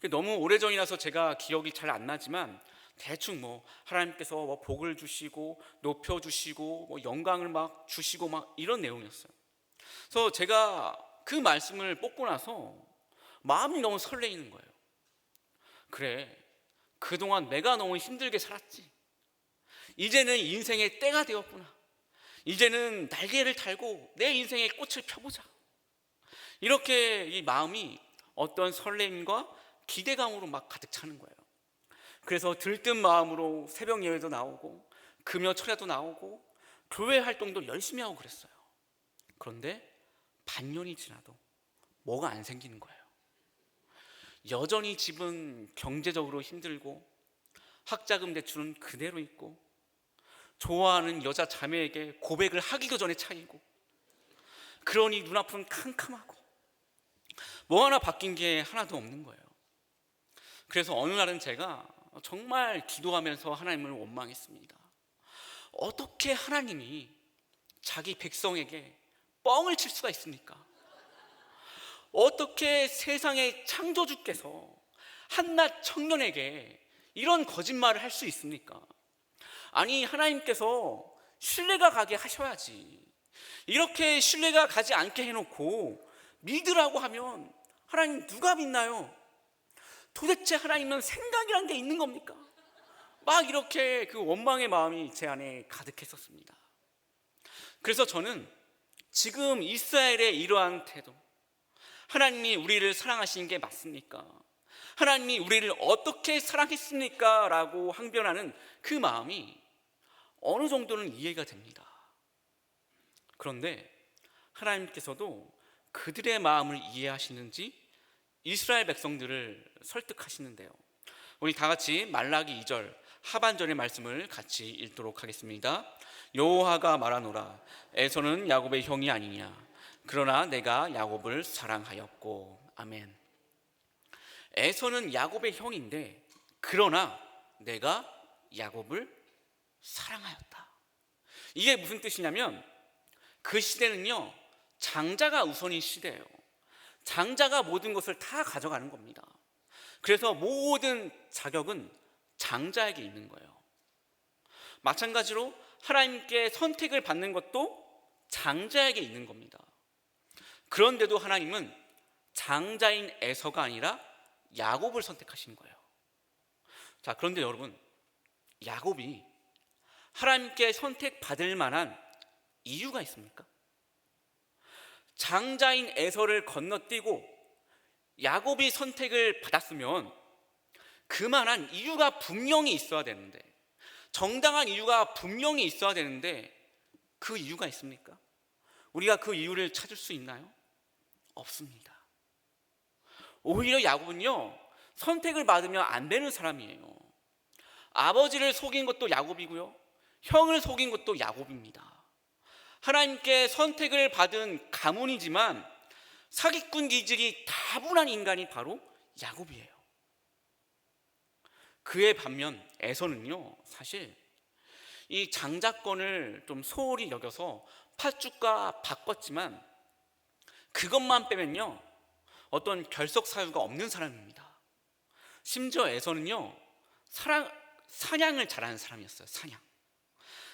[SPEAKER 3] 너무 오래전이라서 제가 기억이 잘 안 나지만 대충 뭐 하나님께서 뭐 복을 주시고 높여 주시고 뭐 영광을 막 주시고 막 이런 내용이었어요. 그래서 제가 그 말씀을 뽑고 나서 마음이 너무 설레이는 거예요. 그래, 그동안 내가 너무 힘들게 살았지. 이제는 인생의 때가 되었구나. 이제는 날개를 달고 내 인생의 꽃을 펴보자. 이렇게 이 마음이 어떤 설렘과 기대감으로 막 가득 차는 거예요. 그래서 들뜬 마음으로 새벽 예배도 나오고 금요 철야도 나오고 교회 활동도 열심히 하고 그랬어요. 그런데 반년이 지나도 뭐가 안 생기는 거예요. 여전히 집은 경제적으로 힘들고 학자금 대출은 그대로 있고 좋아하는 여자 자매에게 고백을 하기도 전에 차이고 그러니 눈앞은 캄캄하고 뭐 하나 바뀐 게 하나도 없는 거예요. 그래서 어느 날은 제가 정말 기도하면서 하나님을 원망했습니다. 어떻게 하나님이 자기 백성에게 뻥을 칠 수가 있습니까? 어떻게 세상의 창조주께서 한낱 청년에게 이런 거짓말을 할 수 있습니까? 아니, 하나님께서 신뢰가 가게 하셔야지. 이렇게 신뢰가 가지 않게 해놓고 믿으라고 하면 하나님 누가 믿나요? 도대체 하나님은 생각이란 게 있는 겁니까? 막 이렇게 그 원망의 마음이 제 안에 가득했었습니다. 그래서 저는 지금 이스라엘의 이러한 태도, 하나님이 우리를 사랑하시는 게 맞습니까? 하나님이 우리를 어떻게 사랑했습니까? 라고 항변하는 그 마음이 어느 정도는 이해가 됩니다. 그런데 하나님께서도 그들의 마음을 이해하시는지 이스라엘 백성들을 설득하시는데요. 우리 다 같이 말라기 2절 하반절의 말씀을 같이 읽도록 하겠습니다. 여호와가 말하노라, 에서는 야곱의 형이 아니냐, 그러나 내가 야곱을 사랑하였고. 아멘. 에서는 야곱의 형인데 그러나 내가 야곱을 사랑하였다. 이게 무슨 뜻이냐면 그 시대는요, 장자가 우선인 시대예요. 장자가 모든 것을 다 가져가는 겁니다. 그래서 모든 자격은 장자에게 있는 거예요. 마찬가지로 하나님께 선택을 받는 것도 장자에게 있는 겁니다. 그런데도 하나님은 장자인 에서가 아니라 야곱을 선택하신 거예요. 자, 그런데 여러분, 야곱이 하나님께 선택받을 만한 이유가 있습니까? 장자인 에서를 건너뛰고 야곱이 선택을 받았으면 그만한 이유가 분명히 있어야 되는데, 정당한 이유가 분명히 있어야 되는데 그 이유가 있습니까? 우리가 그 이유를 찾을 수 있나요? 없습니다. 오히려 야곱은요, 선택을 받으면 안 되는 사람이에요. 아버지를 속인 것도 야곱이고요, 형을 속인 것도 야곱입니다. 하나님께 선택을 받은 가문이지만 사기꾼 기질이 다분한 인간이 바로 야곱이에요. 그에 반면 에서는요, 사실 이 장자권을 좀 소홀히 여겨서 팥죽과 바꿨지만 그것만 빼면요, 어떤 결석 사유가 없는 사람입니다. 심지어 에서는요, 사냥을 잘하는 사람이었어요.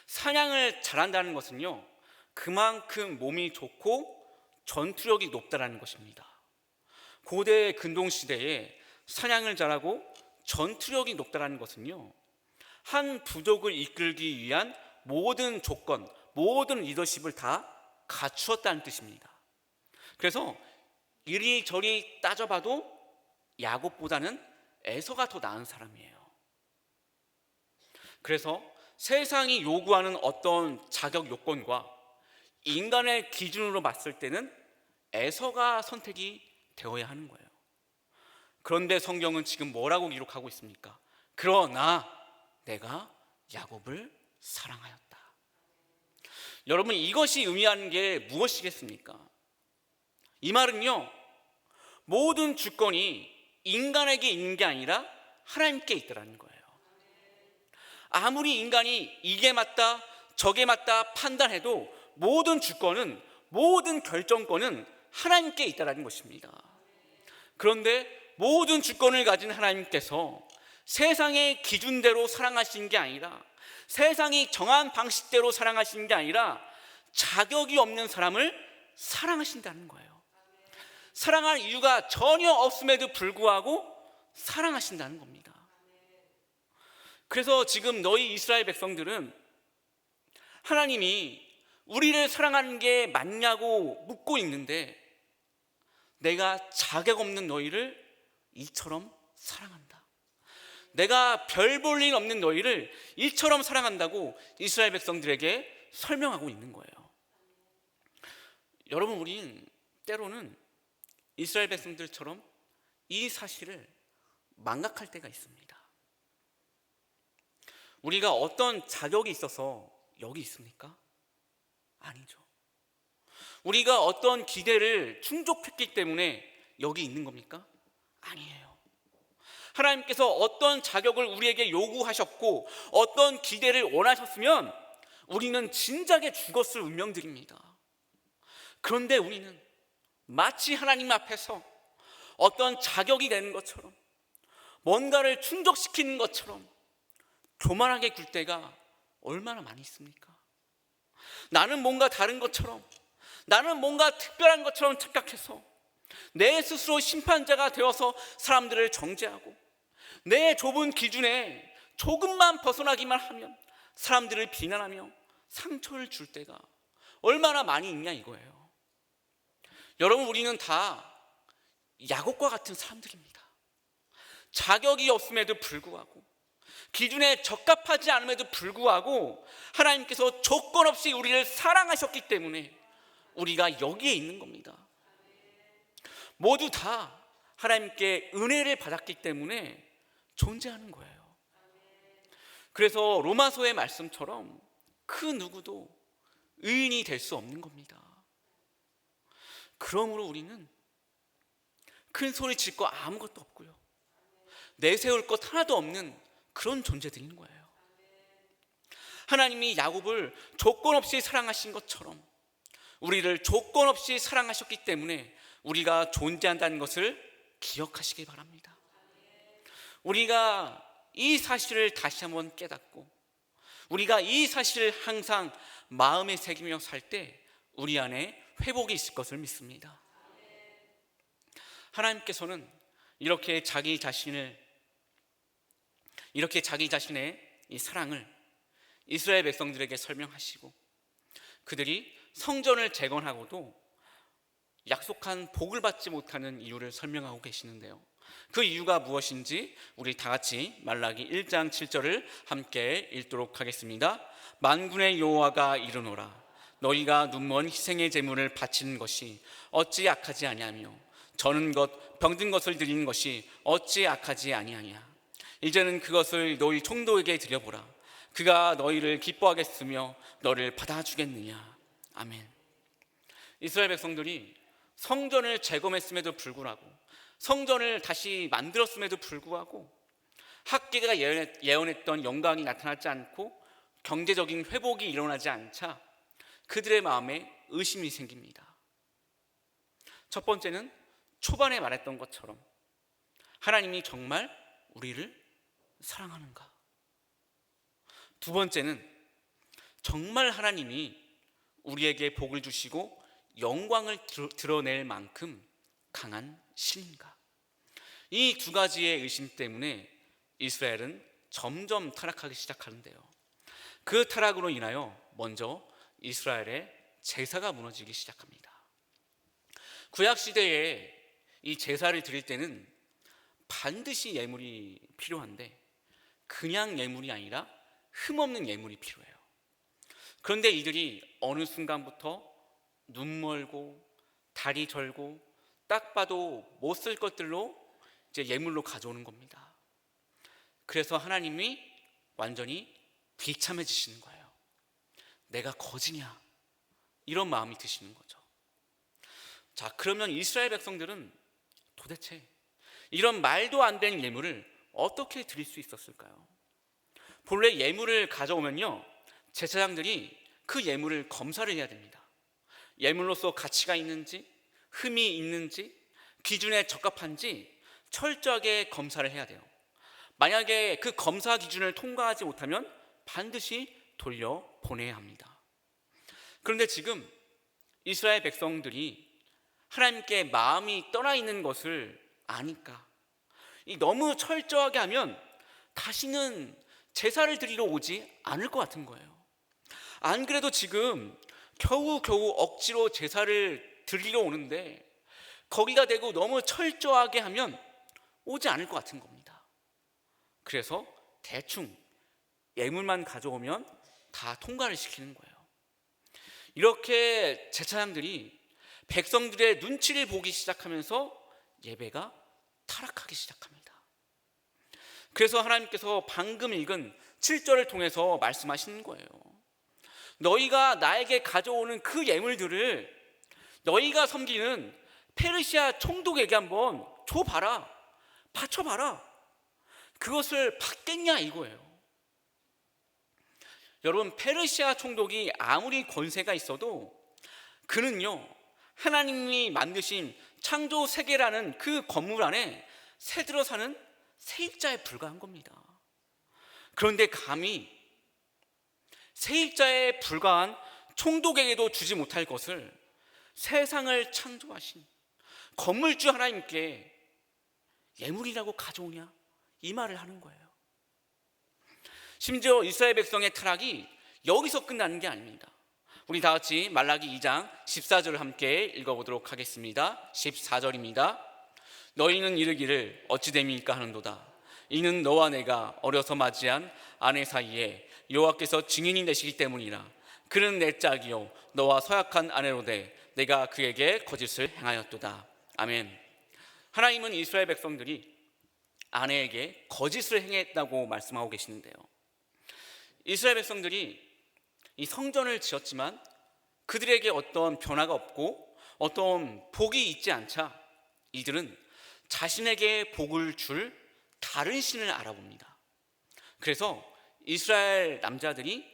[SPEAKER 3] 사냥을 잘한다는 것은요, 그만큼 몸이 좋고 전투력이 높다라는 것입니다. 고대 근동시대에 사냥을 잘하고 전투력이 높다라는 것은요, 한 부족을 이끌기 위한 모든 조건, 모든 리더십을 다 갖추었다는 뜻입니다. 그래서 이리저리 따져봐도 야곱보다는 에서가 더 나은 사람이에요. 그래서 세상이 요구하는 어떤 자격 요건과 인간의 기준으로 봤을 때는 에서가 선택이 되어야 하는 거예요. 그런데 성경은 지금 뭐라고 기록하고 있습니까? 그러나 내가 야곱을 사랑하였다. 여러분, 이것이 의미하는 게 무엇이겠습니까? 이 말은요, 모든 주권이 인간에게 있는 게 아니라 하나님께 있다는 거예요. 아무리 인간이 이게 맞다 저게 맞다 판단해도 모든 주권은, 모든 결정권은 하나님께 있다는 것입니다. 그런데 모든 주권을 가진 하나님께서 세상의 기준대로 사랑하시는 게 아니라, 세상이 정한 방식대로 사랑하시는 게 아니라 자격이 없는 사람을 사랑하신다는 거예요. 사랑할 이유가 전혀 없음에도 불구하고 사랑하신다는 겁니다. 그래서 지금 너희 이스라엘 백성들은 하나님이 우리를 사랑하는 게 맞냐고 묻고 있는데, 내가 자격 없는 너희를 이처럼 사랑한다, 내가 별 볼 일 없는 너희를 이처럼 사랑한다고 이스라엘 백성들에게 설명하고 있는 거예요. 여러분, 우린 때로는 이스라엘 백성들처럼 이 사실을 망각할 때가 있습니다. 우리가 어떤 자격이 있어서 여기 있습니까? 아니죠. 우리가 어떤 기대를 충족했기 때문에 여기 있는 겁니까? 아니에요. 하나님께서 어떤 자격을 우리에게 요구하셨고 어떤 기대를 원하셨으면 우리는 진작에 죽었을 운명들입니다. 그런데 우리는 마치 하나님 앞에서 어떤 자격이 되는 것처럼, 뭔가를 충족시키는 것처럼 교만하게 굴 때가 얼마나 많이 있습니까? 나는 뭔가 다른 것처럼, 나는 뭔가 특별한 것처럼 착각해서 내 스스로 심판자가 되어서 사람들을 정죄하고 내 좁은 기준에 조금만 벗어나기만 하면 사람들을 비난하며 상처를 줄 때가 얼마나 많이 있냐 이거예요. 여러분, 우리는 다 야곱과 같은 사람들입니다. 자격이 없음에도 불구하고, 기준에 적합하지 않음에도 불구하고 하나님께서 조건 없이 우리를 사랑하셨기 때문에 우리가 여기에 있는 겁니다. 모두 다 하나님께 은혜를 받았기 때문에 존재하는 거예요. 그래서 로마서의 말씀처럼 그 누구도 의인이 될 수 없는 겁니다. 그러므로 우리는 큰 소리 칠 거 아무것도 없고요, 내세울 것 하나도 없는 그런 존재들인 거예요. 하나님이 야곱을 조건 없이 사랑하신 것처럼 우리를 조건 없이 사랑하셨기 때문에 우리가 존재한다는 것을 기억하시기 바랍니다. 우리가 이 사실을 다시 한번 깨닫고 우리가 이 사실을 항상 마음에 새기며 살 때 우리 안에 회복이 있을 것을 믿습니다. 하나님께서는 이렇게 자기 자신의 이 사랑을 이스라엘 백성들에게 설명하시고 그들이 성전을 재건하고도 약속한 복을 받지 못하는 이유를 설명하고 계시는데요, 그 이유가 무엇인지 우리 다 같이 말라기 1장 7절을 함께 읽도록 하겠습니다. 만군의 여호와가 이르노라, 너희가 눈먼 희생의 제물을 바치는 것이 어찌 악하지 아니하며 저는 것 병든 것을 드리는 것이 어찌 악하지 아니하냐. 이제는 그것을 너희 총독에게 드려보라. 그가 너희를 기뻐하겠으며 너를 받아주겠느냐. 아멘. 이스라엘 백성들이 성전을 재건했음에도 불구하고, 성전을 다시 만들었음에도 불구하고 학개가 예언했던 영광이 나타나지 않고 경제적인 회복이 일어나지 않자 그들의 마음에 의심이 생깁니다. 첫 번째는 초반에 말했던 것처럼 하나님이 정말 우리를 사랑하는가? 두 번째는 정말 하나님이 우리에게 복을 주시고 영광을 드러낼 만큼 강한 신인가? 이 두 가지의 의심 때문에 이스라엘은 점점 타락하기 시작하는데요, 그 타락으로 인하여 먼저 이스라엘의 제사가 무너지기 시작합니다. 구약시대에 이 제사를 드릴 때는 반드시 예물이 필요한데 그냥 예물이 아니라 흠없는 예물이 필요해요. 그런데 이들이 어느 순간부터 눈 멀고 다리 절고 딱 봐도 못 쓸 것들로 이제 예물로 가져오는 겁니다. 그래서 하나님이 완전히 비참해지시는 거예요. 내가 거지냐, 이런 마음이 드시는 거죠. 자, 그러면 이스라엘 백성들은 도대체 이런 말도 안 되는 예물을 어떻게 드릴 수 있었을까요? 본래 예물을 가져오면요, 제사장들이 그 예물을 검사를 해야 됩니다. 예물로서 가치가 있는지, 흠이 있는지, 기준에 적합한지 철저하게 검사를 해야 돼요. 만약에 그 검사 기준을 통과하지 못하면 반드시 돌려보내야 합니다. 그런데 지금 이스라엘 백성들이 하나님께 마음이 떠나 있는 것을 아니까 너무 철저하게 하면 다시는 제사를 드리러 오지 않을 것 같은 거예요. 안 그래도 지금 겨우겨우 억지로 제사를 드리러 오는데 거기가 되고 너무 철저하게 하면 오지 않을 것 같은 겁니다. 그래서 대충 예물만 가져오면 다 통과를 시키는 거예요. 이렇게 제사장들이 백성들의 눈치를 보기 시작하면서 예배가 타락하기 시작합니다. 그래서 하나님께서 방금 읽은 7절을 통해서 말씀하시는 거예요. 너희가 나에게 가져오는 그 예물들을 너희가 섬기는 페르시아 총독에게 한번 줘봐라, 바쳐봐라. 그것을 받겠냐 이거예요. 여러분, 페르시아 총독이 아무리 권세가 있어도 그는요, 하나님이 만드신 창조 세계라는 그 건물 안에 새들어 사는 세입자에 불과한 겁니다. 그런데 감히 세입자에 불과한 총독에게도 주지 못할 것을 세상을 창조하신 건물주 하나님께 예물이라고 가져오냐, 이 말을 하는 거예요. 심지어 이스라엘 백성의 타락이 여기서 끝나는 게 아닙니다. 우리 다 같이 말라기 2장 14절을 함께 읽어보도록 하겠습니다. 14절입니다. 너희는 이르기를 어찌 됨이까 하는도다. 이는 너와 내가 어려서 맞이한 아내 사이에 여호와께서 증인이 되시기 때문이라. 그는 내 짝이요 너와 서약한 아내로되 내가 그에게 거짓을 행하였도다. 아멘. 하나님은 이스라엘 백성들이 아내에게 거짓을 행했다고 말씀하고 계시는데요, 이스라엘 백성들이 이 성전을 지었지만 그들에게 어떤 변화가 없고 어떤 복이 있지 않자 이들은 자신에게 복을 줄 다른 신을 알아봅니다. 그래서 이스라엘 남자들이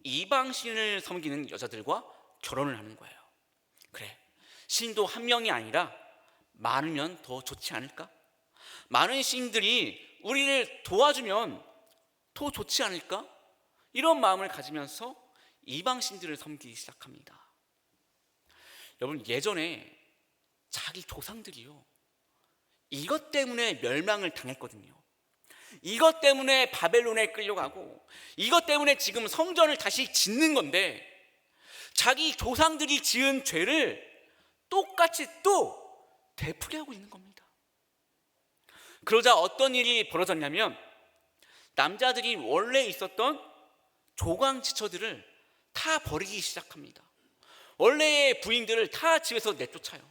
[SPEAKER 3] 이방 신을 섬기는 여자들과 결혼을 하는 거예요. 그래, 신도 한 명이 아니라 많으면 더 좋지 않을까? 많은 신들이 우리를 도와주면 더 좋지 않을까? 이런 마음을 가지면서 이방 신들을 섬기기 시작합니다. 여러분, 예전에 자기 조상들이요, 이것 때문에 멸망을 당했거든요. 이것 때문에 바벨론에 끌려가고 이것 때문에 지금 성전을 다시 짓는 건데, 자기 조상들이 지은 죄를 똑같이 또 되풀이하고 있는 겁니다. 그러자 어떤 일이 벌어졌냐면, 남자들이 원래 있었던 조광지처들을 다 버리기 시작합니다. 원래의 부인들을 다 집에서 내쫓아요.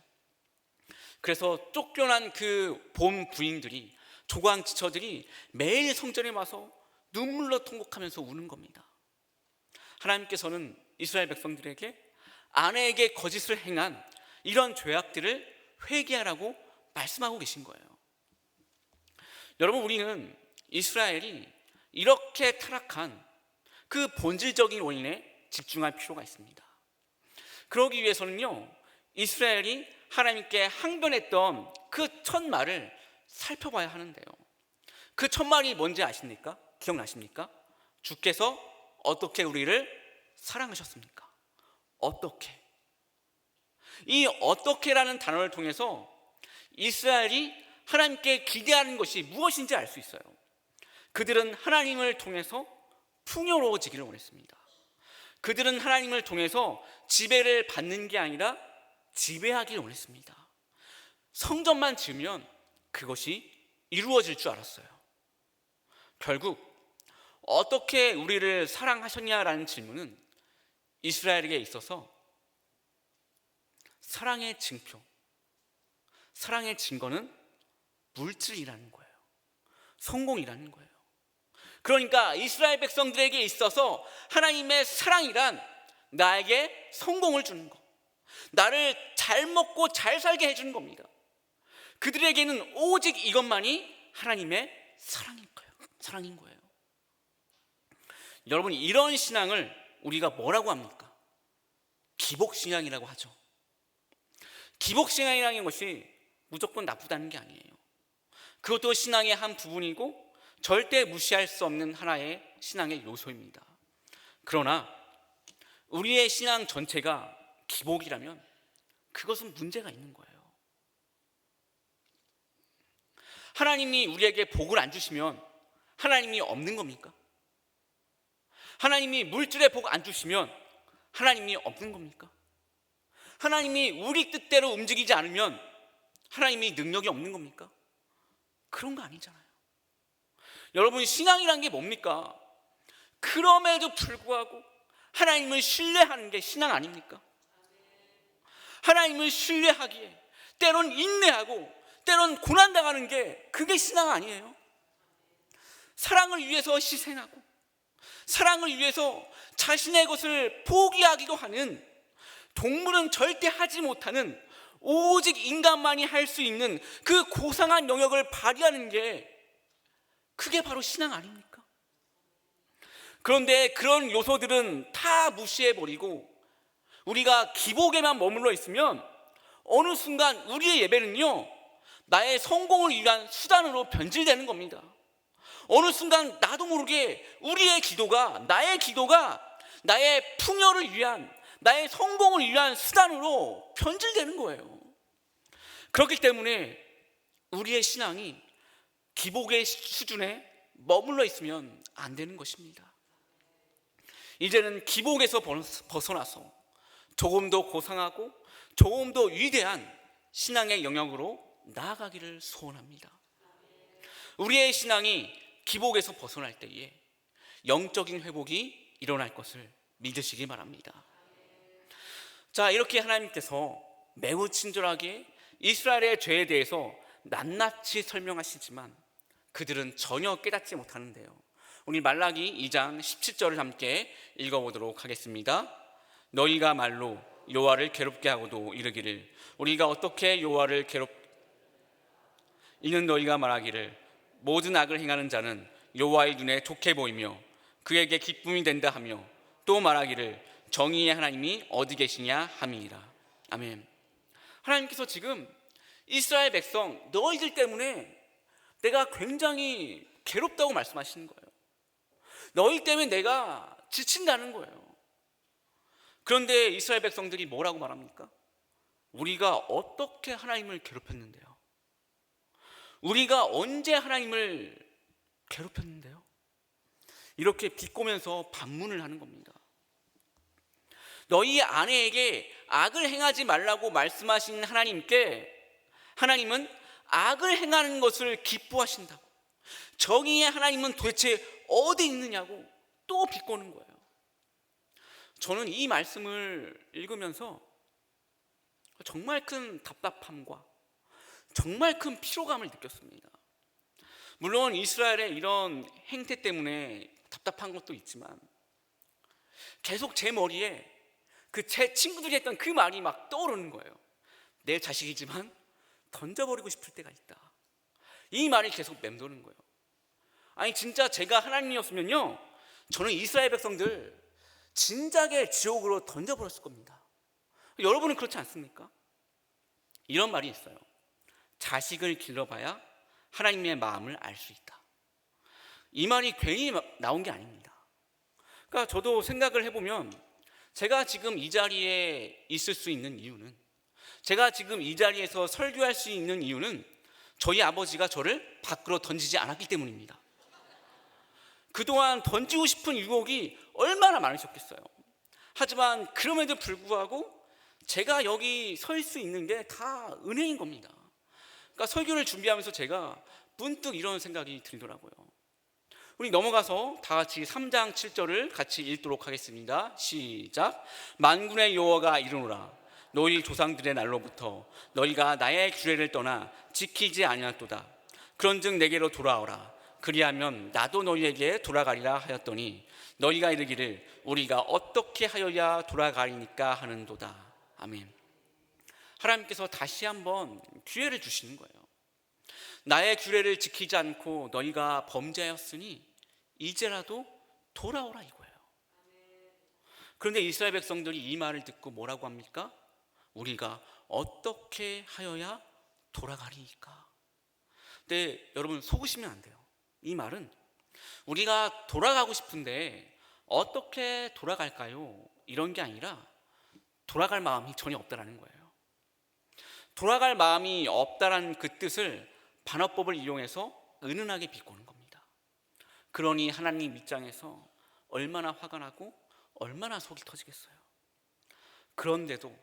[SPEAKER 3] 그래서 쫓겨난 그 본 부인들이, 조광지처들이 매일 성전에 와서 눈물로 통곡하면서 우는 겁니다. 하나님께서는 이스라엘 백성들에게 아내에게 거짓을 행한 이런 죄악들을 회개하라고 말씀하고 계신 거예요. 여러분, 우리는 이스라엘이 이렇게 타락한 그 본질적인 원인에 집중할 필요가 있습니다. 그러기 위해서는요, 이스라엘이 하나님께 항변했던 그 첫 말을 살펴봐야 하는데요, 그 첫 말이 뭔지 아십니까? 기억나십니까? 주께서 어떻게 우리를 사랑하셨습니까? 어떻게? 이 어떻게라는 단어를 통해서 이스라엘이 하나님께 기대하는 것이 무엇인지 알 수 있어요. 그들은 하나님을 통해서 풍요로워지기를 원했습니다. 그들은 하나님을 통해서 지배를 받는 게 아니라 지배하기를 원했습니다. 성전만 지으면 그것이 이루어질 줄 알았어요. 결국 어떻게 우리를 사랑하셨냐라는 질문은 이스라엘에게 있어서 사랑의 증표, 사랑의 증거는 물질이라는 거예요. 성공이라는 거예요. 그러니까 이스라엘 백성들에게 있어서 하나님의 사랑이란 나에게 성공을 주는 것, 나를 잘 먹고 잘 살게 해주는 겁니다. 그들에게는 오직 이것만이 하나님의 사랑인 거예요. 여러분, 이런 신앙을 우리가 뭐라고 합니까? 기복신앙이라고 하죠. 기복신앙이라는 것이 무조건 나쁘다는 게 아니에요. 그것도 신앙의 한 부분이고 절대 무시할 수 없는 하나의 신앙의 요소입니다. 그러나 우리의 신앙 전체가 기복이라면 그것은 문제가 있는 거예요. 하나님이 우리에게 복을 안 주시면 하나님이 없는 겁니까? 하나님이 물질의 복 안 주시면 하나님이 없는 겁니까? 하나님이 우리 뜻대로 움직이지 않으면 하나님이 능력이 없는 겁니까? 그런 거 아니잖아요. 여러분, 신앙이란 게 뭡니까? 그럼에도 불구하고 하나님을 신뢰하는 게 신앙 아닙니까? 하나님을 신뢰하기에 때론 인내하고 때론 고난당하는 게 그게 신앙 아니에요? 사랑을 위해서 희생하고 사랑을 위해서 자신의 것을 포기하기도 하는, 동물은 절대 하지 못하는, 오직 인간만이 할 수 있는 그 고상한 영역을 발휘하는 게 그게 바로 신앙 아닙니까? 그런데 그런 요소들은 다 무시해버리고 우리가 기복에만 머물러 있으면 어느 순간 우리의 예배는요, 나의 성공을 위한 수단으로 변질되는 겁니다. 어느 순간 나도 모르게 우리의 기도가, 나의 기도가 나의 풍요를 위한, 나의 성공을 위한 수단으로 변질되는 거예요. 그렇기 때문에 우리의 신앙이 기복의 수준에 머물러 있으면 안 되는 것입니다. 이제는 기복에서 벗어나서 조금 더 고상하고 조금 더 위대한 신앙의 영역으로 나아가기를 소원합니다. 우리의 신앙이 기복에서 벗어날 때에 영적인 회복이 일어날 것을 믿으시기 바랍니다. 자, 이렇게 하나님께서 매우 친절하게 이스라엘의 죄에 대해서 낱낱이 설명하시지만 그들은 전혀 깨닫지 못하는데요. 우리 말라기 2장 17절을 함께 읽어보도록 하겠습니다. 너희가 말로 여호와를 괴롭게 하고도 이르기를 우리가 어떻게 여호와를 이는 너희가 말하기를 모든 악을 행하는 자는 여호와의 눈에 좋게 보이며 그에게 기쁨이 된다 하며 또 말하기를 정의의 하나님이 어디 계시냐 함이니라. 아멘. 하나님께서 지금 이스라엘 백성 너희들 때문에 내가 굉장히 괴롭다고 말씀하시는 거예요. 너희 때문에 내가 지친다는 거예요. 그런데 이스라엘 백성들이 뭐라고 말합니까? 우리가 어떻게 하나님을 괴롭혔는데요? 우리가 언제 하나님을 괴롭혔는데요? 이렇게 비꼬면서 반문을 하는 겁니다. 너희 아내에게 악을 행하지 말라고 말씀하신 하나님께 하나님은 악을 행하는 것을 기뻐하신다고, 정의의 하나님은 도대체 어디 있느냐고 또 비꼬는 거예요. 저는 이 말씀을 읽으면서 정말 큰 답답함과 정말 큰 피로감을 느꼈습니다. 물론 이스라엘의 이런 행태 때문에 답답한 것도 있지만 계속 제 머리에 제 친구들이 했던 그 말이 막 떠오르는 거예요. 내 자식이지만 던져버리고 싶을 때가 있다. 이 말이 계속 맴도는 거예요. 아니 진짜 제가 하나님이었으면요, 저는 이스라엘 백성들 진작에 지옥으로 던져버렸을 겁니다. 여러분은 그렇지 않습니까? 이런 말이 있어요. 자식을 길러봐야 하나님의 마음을 알 수 있다. 이 말이 괜히 나온 게 아닙니다. 그러니까 저도 생각을 해보면 제가 지금 이 자리에 있을 수 있는 이유는, 제가 지금 이 자리에서 설교할 수 있는 이유는 저희 아버지가 저를 밖으로 던지지 않았기 때문입니다. 그동안 던지고 싶은 유혹이 얼마나 많으셨겠어요. 하지만 그럼에도 불구하고 제가 여기 설 수 있는 게 다 은혜인 겁니다. 그러니까 설교를 준비하면서 제가 문득 이런 생각이 들더라고요. 우리 넘어가서 다 같이 3장 7절을 같이 읽도록 하겠습니다. 시작. 만군의 여호와가 이르노라 너희 조상들의 날로부터 너희가 나의 규례를 떠나 지키지 아니하였도다. 그런즉 내게로 돌아오라. 그리하면 나도 너희에게 돌아가리라 하였더니 너희가 이르기를 우리가 어떻게 하여야 돌아가리니까 하는도다. 아멘. 하나님께서 다시 한번 기회를 주시는 거예요. 나의 규례를 지키지 않고 너희가 범죄하였으니 이제라도 돌아오라 이거예요. 그런데 이스라엘 백성들이 이 말을 듣고 뭐라고 합니까? 우리가 어떻게 하여야 돌아가리니까. 근데 여러분 속으시면 안 돼요. 이 말은 우리가 돌아가고 싶은데 어떻게 돌아갈까요? 이런 게 아니라 돌아갈 마음이 전혀 없다라는 거예요. 돌아갈 마음이 없다라는 그 뜻을 반어법을 이용해서 은은하게 비꼬는 겁니다. 그러니 하나님 입장에서 얼마나 화가 나고 얼마나 속이 터지겠어요. 그런데도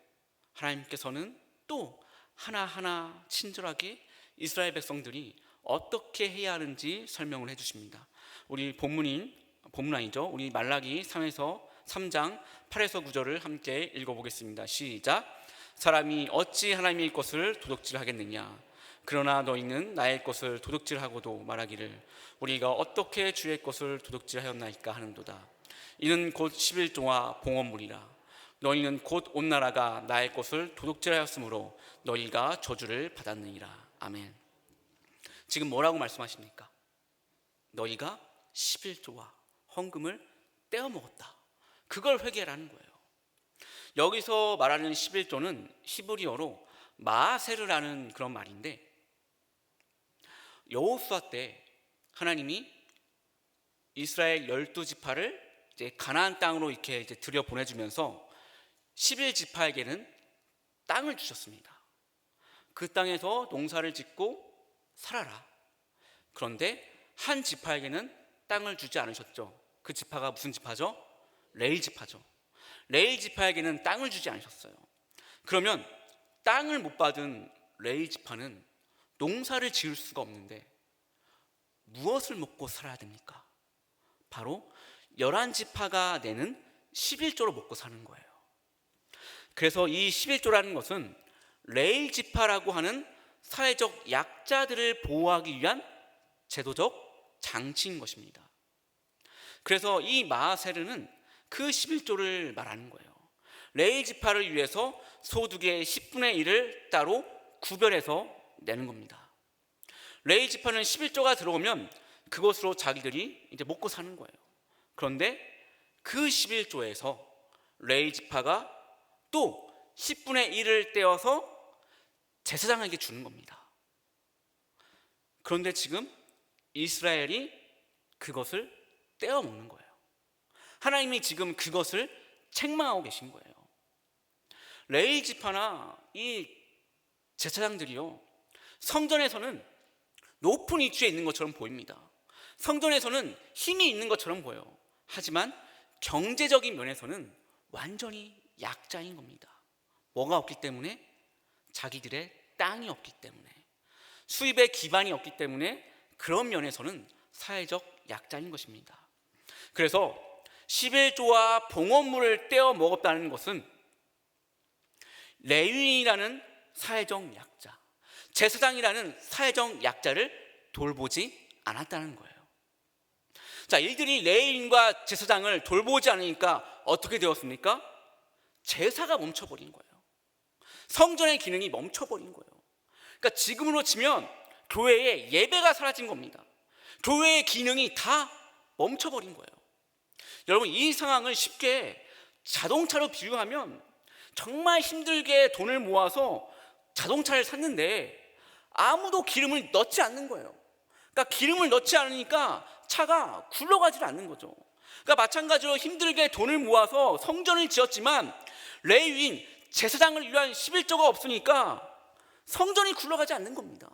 [SPEAKER 3] 하나님께서는 또 하나하나 친절하게 이스라엘 백성들이 어떻게 해야 하는지 설명을 해주십니다. 우리 본문 아니죠. 우리 말라기 3장 8에서 9절을 함께 읽어보겠습니다. 시작. 사람이 어찌 하나님의 것을 도둑질하겠느냐. 그러나 너희는 나의 것을 도둑질하고도 말하기를 우리가 어떻게 주의 것을 도둑질하였나이까 하는도다. 이는 곧 11조와 봉헌물이라. 너희는 곧 온 나라가 나의 것을 도둑질하였으므로 너희가 저주를 받았느니라. 아멘. 지금 뭐라고 말씀하십니까? 너희가 11조와 헌금을 떼어먹었다. 그걸 회개하라는 거예요. 여기서 말하는 11조는 히브리어로 마세르라는 그런 말인데, 여호수아 때 하나님이 이스라엘 12지파를 이제 가나안 땅으로 이렇게 이제 들여 보내주면서 11지파에게는 땅을 주셨습니다. 그 땅에서 농사를 짓고 살아라. 그런데 한 지파에게는 땅을 주지 않으셨죠. 그 지파가 무슨 지파죠? 레위 지파죠. 레위 지파에게는 땅을 주지 않으셨어요. 그러면 땅을 못 받은 레위 지파는 농사를 지을 수가 없는데 무엇을 먹고 살아야 됩니까? 바로 11지파가 내는 11조로 먹고 사는 거예요. 그래서 이 11조라는 것은 레위 지파라고 하는 사회적 약자들을 보호하기 위한 제도적 장치인 것입니다. 그래서 이 마하세르는 그 11조를 말하는 거예요. 레위 지파를 위해서 소득의 10분의 1을 따로 구별해서 내는 겁니다. 레위 지파는 11조가 들어오면 그것으로 자기들이 이제 먹고 사는 거예요. 그런데 그 11조에서 레위 지파가 또 10분의 1을 떼어서 제사장에게 주는 겁니다. 그런데 지금 이스라엘이 그것을 떼어 먹는 거예요. 하나님이 지금 그것을 책망하고 계신 거예요. 레위 지파나 이 제사장들이요, 성전에서는 높은 위치에 있는 것처럼 보입니다. 성전에서는 힘이 있는 것처럼 보여요. 하지만 경제적인 면에서는 완전히 약자인 겁니다. 뭐가 없기 때문에? 자기들의 땅이 없기 때문에, 수입의 기반이 없기 때문에 그런 면에서는 사회적 약자인 것입니다. 그래서 11조와 봉헌물을 떼어 먹었다는 것은 레위인이라는 사회적 약자, 제사장이라는 사회적 약자를 돌보지 않았다는 거예요. 자, 이들이 레위인과 제사장을 돌보지 않으니까 어떻게 되었습니까? 제사가 멈춰버린 거예요. 성전의 기능이 멈춰버린 거예요. 그러니까 지금으로 치면 교회의 예배가 사라진 겁니다. 교회의 기능이 다 멈춰버린 거예요. 여러분, 이 상황을 쉽게 자동차로 비유하면 정말 힘들게 돈을 모아서 자동차를 샀는데 아무도 기름을 넣지 않는 거예요. 그러니까 기름을 넣지 않으니까 차가 굴러가지 않는 거죠. 그러니까 마찬가지로 힘들게 돈을 모아서 성전을 지었지만 레위인, 제사장을 위한 11조가 없으니까 성전이 굴러가지 않는 겁니다.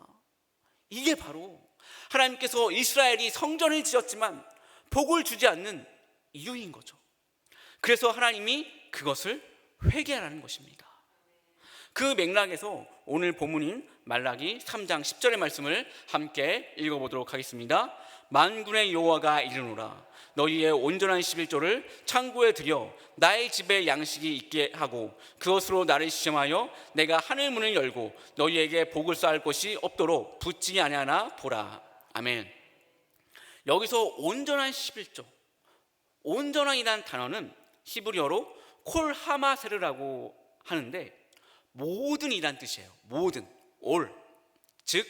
[SPEAKER 3] 이게 바로 하나님께서 이스라엘이 성전을 지었지만 복을 주지 않는 이유인 거죠. 그래서 하나님이 그것을 회개하라는 것입니다. 그 맥락에서 오늘 본문인 말라기 3장 10절의 말씀을 함께 읽어보도록 하겠습니다. 만군의 여호와가 이르노라, 너희의 온전한 11조를 창고에 들여 나의 집에 양식이 있게 하고 그것으로 나를 시험하여 내가 하늘 문을 열고 너희에게 복을 쌓을 것이 없도록 붙지 아니하나 보라. 아멘. 여기서 온전한 11조, 온전한이라는 단어는 히브리어로 콜하마세르라고 하는데 모든이란 뜻이에요. 모든, 올. 즉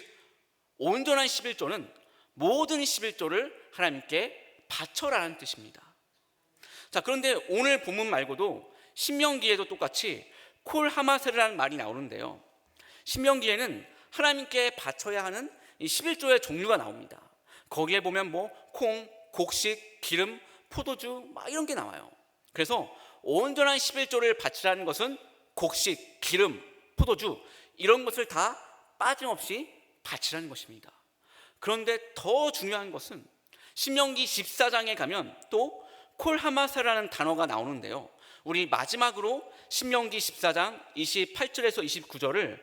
[SPEAKER 3] 온전한 11조는 모든 11조를 하나님께 바쳐라는 뜻입니다. 자, 그런데 오늘 본문 말고도 신명기에도 똑같이 콜하마세르라는 말이 나오는데요, 신명기에는 하나님께 바쳐야 하는 이 11조의 종류가 나옵니다. 거기에 보면 콩, 곡식, 기름, 포도주 막 이런 게 나와요. 그래서 온전한 11조를 바치라는 것은 곡식, 기름, 포도주 이런 것을 다 빠짐없이 바치라는 것입니다. 그런데 더 중요한 것은 신명기 14장에 가면 또 콜하마세라는 단어가 나오는데요, 우리 마지막으로 신명기 14장 28절에서 29절을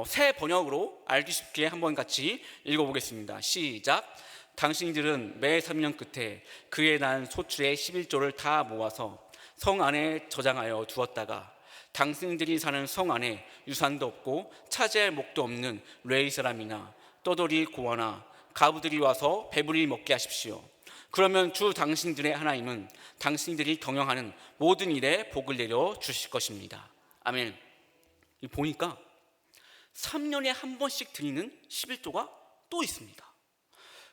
[SPEAKER 3] 새 번역으로 알기 쉽게 한번 같이 읽어보겠습니다. 시작. 당신들은 매 3년 끝에 그에 난 소출의 11조를 다 모아서 성 안에 저장하여 두었다가 당신들이 사는 성 안에 유산도 없고 차지할 목도 없는 레위 사람이나 떠돌이 고아나 가부들이 와서 배부리 먹게 하십시오. 그러면 주 당신들의 하나님은 당신들이 경영하는 모든 일에 복을 내려 주실 것입니다. 아멘. 보니까 3년에 한 번씩 드리는 11조가 또 있습니다.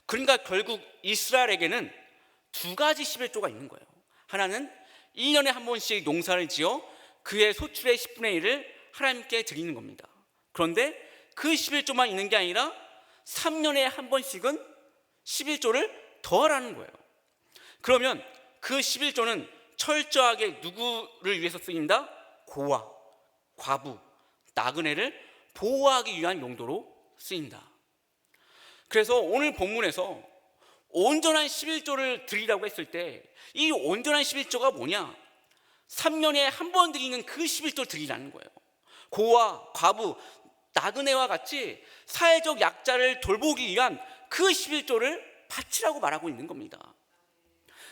[SPEAKER 3] 그러니까 결국 이스라엘에게는 두 가지 11조가 있는 거예요. 하나는 1년에 한 번씩 농사를 지어 그의 소출의 10분의 1을 하나님께 드리는 겁니다. 그런데 그 11조만 있는 게 아니라 3년에 한 번씩은 11조를 더하라는 거예요. 그러면 그 11조는 철저하게 누구를 위해서 쓰인다? 고아, 과부, 나그네를 보호하기 위한 용도로 쓰인다. 그래서 오늘 본문에서 온전한 11조를 드리라고 했을 때 이 온전한 11조가 뭐냐? 3년에 한 번 드리는 그 11조 드리라는 거예요. 고아, 과부, 나그네와 같이 사회적 약자를 돌보기 위한 그 11조를 바치라고 말하고 있는 겁니다.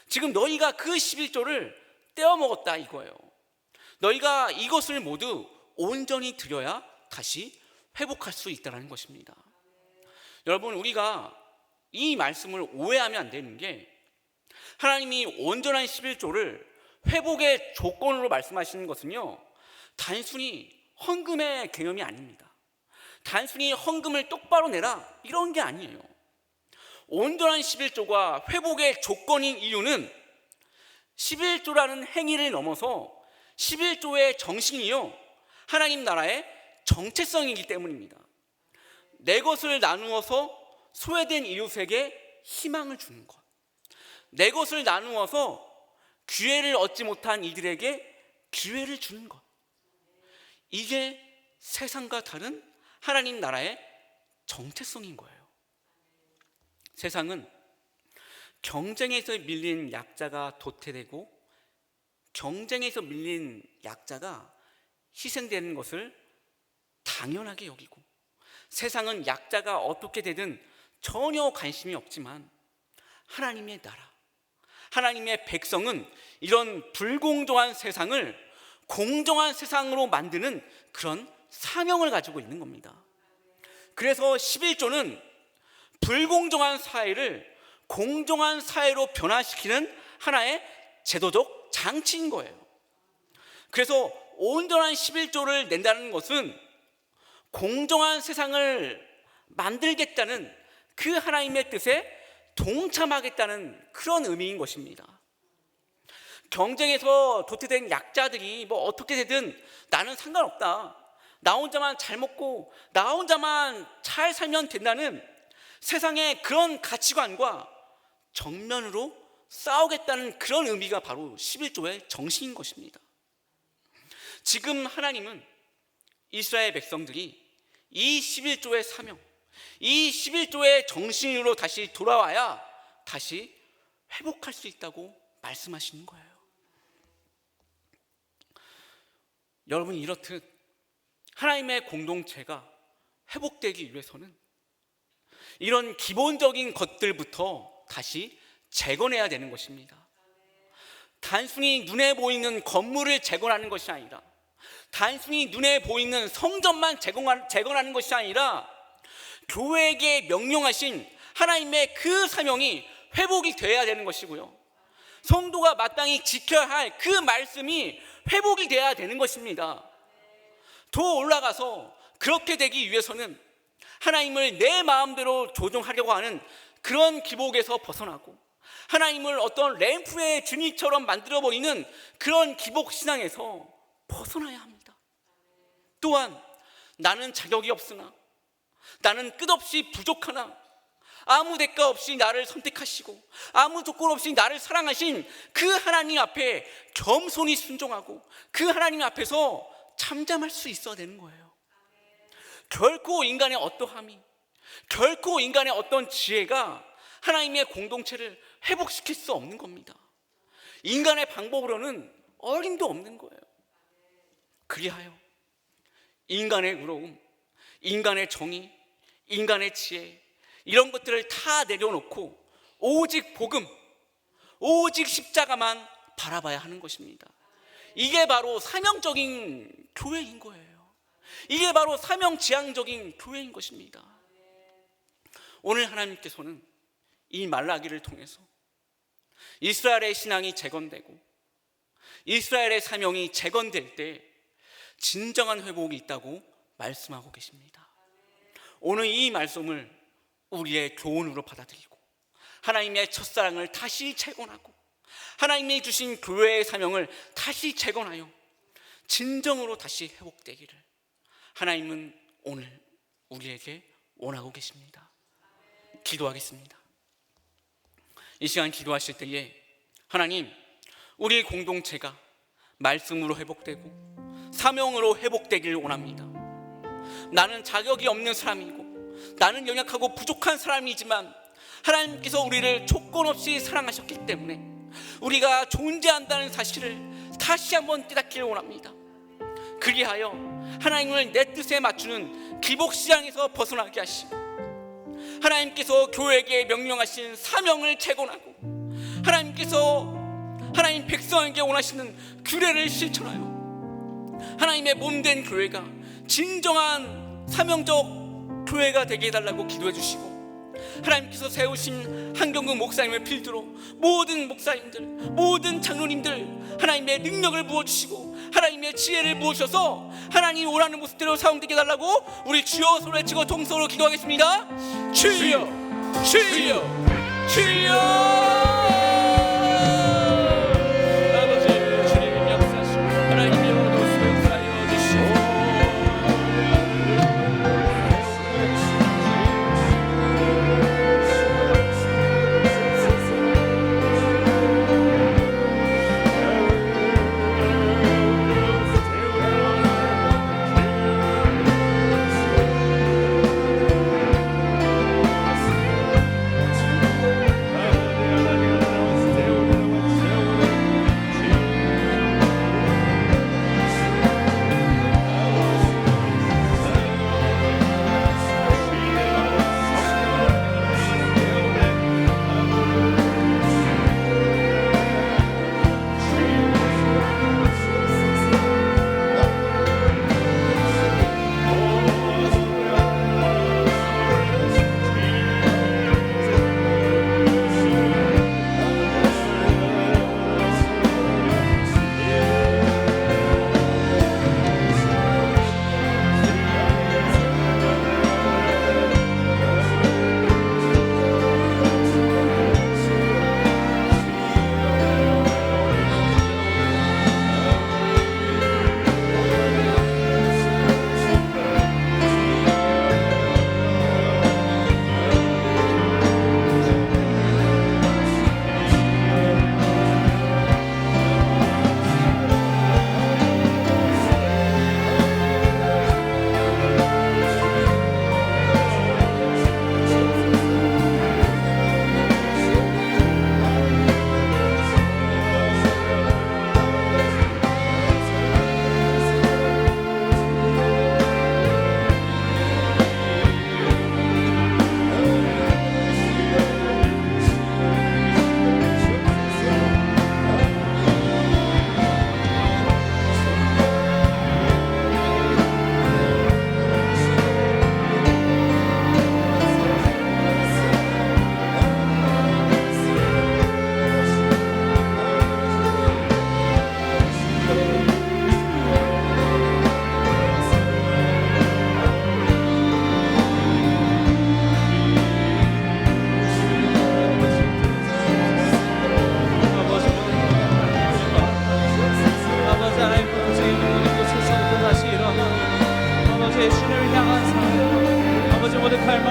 [SPEAKER 3] 지금 너희가 그 11조를 떼어먹었다 이거예요. 너희가 이것을 모두 온전히 드려야 다시 회복할 수 있다는 것입니다. 여러분, 우리가 이 말씀을 오해하면 안 되는 게, 하나님이 온전한 11조를 회복의 조건으로 말씀하시는 것은요, 단순히 헌금의 개념이 아닙니다. 단순히 헌금을 똑바로 내라 이런 게 아니에요. 온전한 11조가 회복의 조건인 이유는 11조라는 행위를 넘어서 11조의 정신이요, 하나님 나라의 정체성이기 때문입니다. 내 것을 나누어서 소외된 이웃에게 희망을 주는 것, 내 것을 나누어서 기회를 얻지 못한 이들에게 기회를 주는 것, 이게 세상과 다른 하나님 나라의 정체성인 거예요. 세상은 경쟁에서 밀린 약자가 도태되고 경쟁에서 밀린 약자가 희생되는 것을 당연하게 여기고, 세상은 약자가 어떻게 되든 전혀 관심이 없지만 하나님의 나라, 하나님의 백성은 이런 불공정한 세상을 공정한 세상으로 만드는 그런 사명을 가지고 있는 겁니다. 그래서 11조는 불공정한 사회를 공정한 사회로 변화시키는 하나의 제도적 장치인 거예요. 그래서 온전한 11조를 낸다는 것은 공정한 세상을 만들겠다는 그 하나님의 뜻에 동참하겠다는 그런 의미인 것입니다. 경쟁에서 도태된 약자들이 뭐 어떻게 되든 나는 상관없다, 나 혼자만 잘 먹고 나 혼자만 잘 살면 된다는 세상의 그런 가치관과 정면으로 싸우겠다는 그런 의미가 바로 11조의 정신인 것입니다. 지금 하나님은 이스라엘 백성들이 이 11조의 사명, 이 11조의 정신으로 다시 돌아와야 다시 회복할 수 있다고 말씀하시는 거예요. 여러분, 이렇듯 하나님의 공동체가 회복되기 위해서는 이런 기본적인 것들부터 다시 재건해야 되는 것입니다. 단순히 눈에 보이는 건물을 재건하는 것이 아니라, 단순히 눈에 보이는 성전만 재건하는 것이 아니라, 교회에게 명령하신 하나님의 그 사명이 회복이 되어야 되는 것이고요, 성도가 마땅히 지켜야 할 그 말씀이 회복이 되어야 되는 것입니다. 더 올라가서 그렇게 되기 위해서는 하나님을 내 마음대로 조종하려고 하는 그런 기복에서 벗어나고, 하나님을 어떤 램프의 주니처럼 만들어버리는 그런 기복 신앙에서 벗어나야 합니다. 또한 나는 자격이 없으나, 나는 끝없이 부족하나, 아무 대가 없이 나를 선택하시고 아무 조건 없이 나를 사랑하신 그 하나님 앞에 겸손히 순종하고 그 하나님 앞에서 잠잠할 수 있어야 되는 거예요. 결코 인간의 어떠함이, 결코 인간의 어떤 지혜가 하나님의 공동체를 회복시킬 수 없는 겁니다. 인간의 방법으로는 어림도 없는 거예요. 그리하여 인간의 의로움, 인간의 정의, 인간의 지혜, 이런 것들을 다 내려놓고 오직 복음, 오직 십자가만 바라봐야 하는 것입니다. 이게 바로 사명적인 교회인 거예요. 이게 바로 사명지향적인 교회인 것입니다. 오늘 하나님께서는 이 말라기를 통해서 이스라엘의 신앙이 재건되고 이스라엘의 사명이 재건될 때 진정한 회복이 있다고 말씀하고 계십니다. 오늘 이 말씀을 우리의 교훈으로 받아들이고 하나님의 첫사랑을 다시 재건하고 하나님이 주신 교회의 사명을 다시 재건하여 진정으로 다시 회복되기를 하나님은 오늘 우리에게 원하고 계십니다. 기도하겠습니다. 이 시간 기도하실 때에 하나님, 우리 공동체가 말씀으로 회복되고 사명으로 회복되기를 원합니다. 나는 자격이 없는 사람이고 나는 연약하고 부족한 사람이지만 하나님께서 우리를 조건 없이 사랑하셨기 때문에 우리가 존재한다는 사실을 다시 한번 깨닫기를 원합니다. 그리하여 하나님을 내 뜻에 맞추는 기복시장에서 벗어나게 하시고, 하나님께서 교회에게 명령하신 사명을 재건하고, 하나님께서 하나님 백성에게 원하시는 규례를 실천하여 하나님의 몸된 교회가 진정한 사명적 교회가 되게 해달라고 기도해 주시고, 하나님께서 세우신 한경국 목사님을 필두로 모든 목사님들, 모든 장로님들 하나님의 능력을 부어주시고 하나님의 지혜를 부으셔서 하나님이 원하는 모습대로 사용되게 해달라고 우리 주여 소리 외치고 동서로 기도하겠습니다. 주여, 주여, 주여. 아버지, 주님의 역사시고 하나님의 영으로 수용하여 주시오.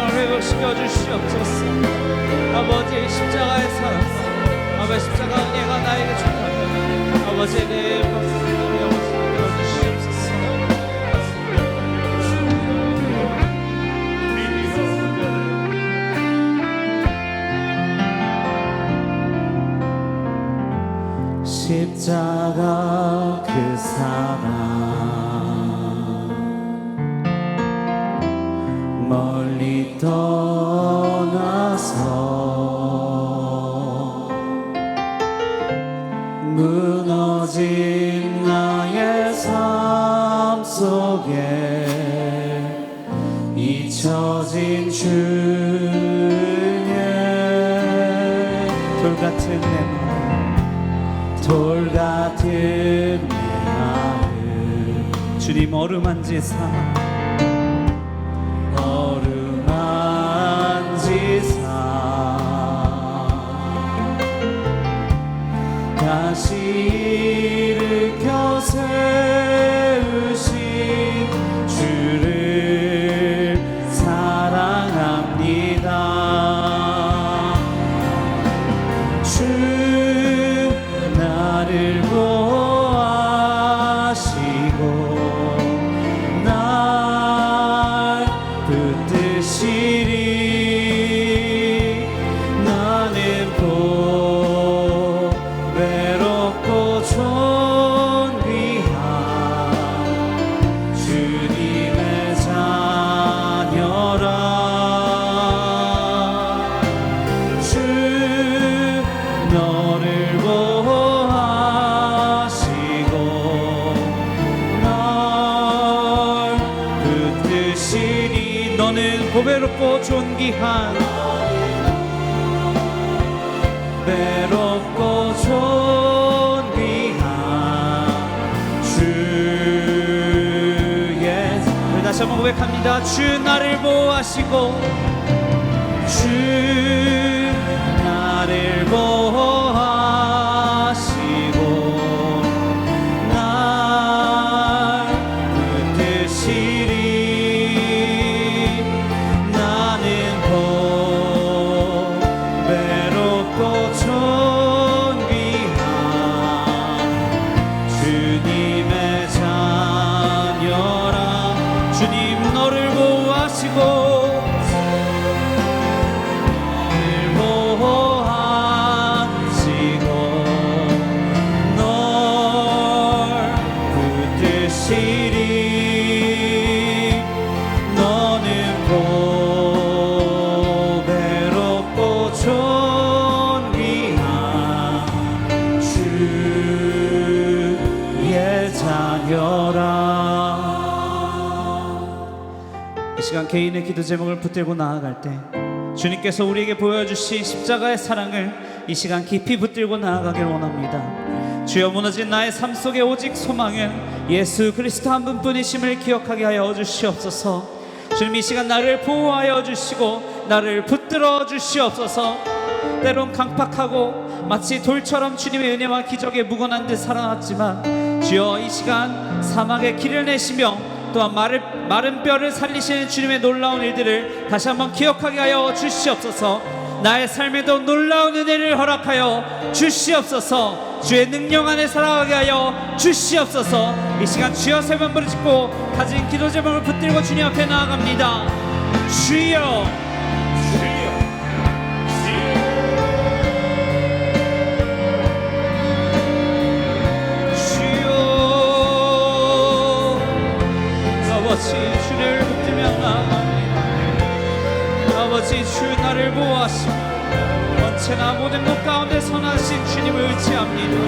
[SPEAKER 1] 회복시켜 주시옵소서. 아버지 십자가의 사랑, 아버지 십자가 은혜가 나에게 주옵소서. 아버지 내 목숨을 영원히 주시옵소서. 십자가 그 사랑 멀리 떠나서 무너진 나의 삶 속에 잊혀진 주의 돌같은 내 마음, 돌같은 내 마음 주님 어루만지사 다시 일으켜 세우신 주를 사랑합니다. 주 나를 보호하시고 날 붙드시리 너는 보배롭고 존귀한 배롭고 존귀한 주의 우리 다시 한번 고백합니다. 주 나를 보호하시고 주 나를 보호하시고 날 붙드시리 나는 보배롭고 존귀한 주님의 자녀라. 주님 너를 보호하시고 이 시간 개인의 기도 제목을 붙들고 나아갈 때 주님께서 우리에게 보여주신 십자가의 사랑을 이 시간 깊이 붙들고 나아가길 원합니다. 주여 무너진 나의 삶 속에 오직 소망은 예수 그리스도 한 분뿐이심을 기억하게 하여 주시옵소서. 주님 이 시간 나를 보호하여 주시고 나를 붙들어 주시옵소서. 때론 강팍하고 마치 돌처럼 주님의 은혜와 기적에 묵어난 듯 살아났지만 주여 이 시간 사막에 길을 내시며 또한 마른 뼈를 살리시는 주님의 놀라운 일들을 다시 한번 기억하게 하여 주시옵소서. 나의 삶에도 놀라운 은혜를 허락하여 주시옵소서. 주의 능력 안에 살아가게 하여 주시옵소서. 이 시간 주여 세 번 부르짖고 가진 기도 제목을 붙들고 주님 앞에 나아갑니다. 주여 아버지 주를 붙들며 나아갑니다. 아버지 주 나를 보호하시고 언제나 모든 것 가운데 선하신 주님을 의지합니다.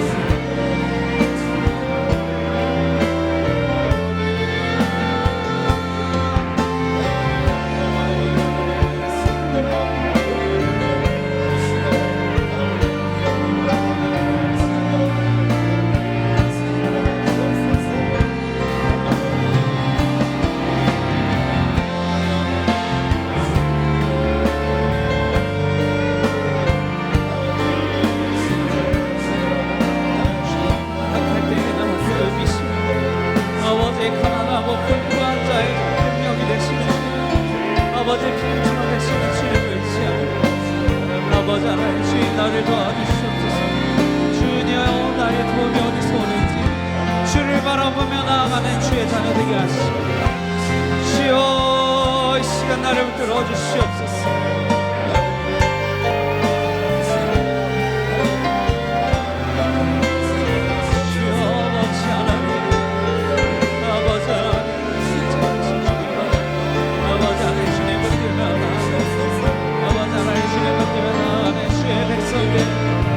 [SPEAKER 1] 아버지 하나님 주님 나를 도와주시옵소서. 주여 나의 도움이 어디서 오는지 주를 바라보며 나아가는 주의 자녀 되게 하시고 주여 이 시간 나를 붙들어 주시옵소서. 주여 아버지 하나님 아버지 하나님 아버지 하나님 주님 붙들며 아버지 하나님 주님 붙들며 주의 백성들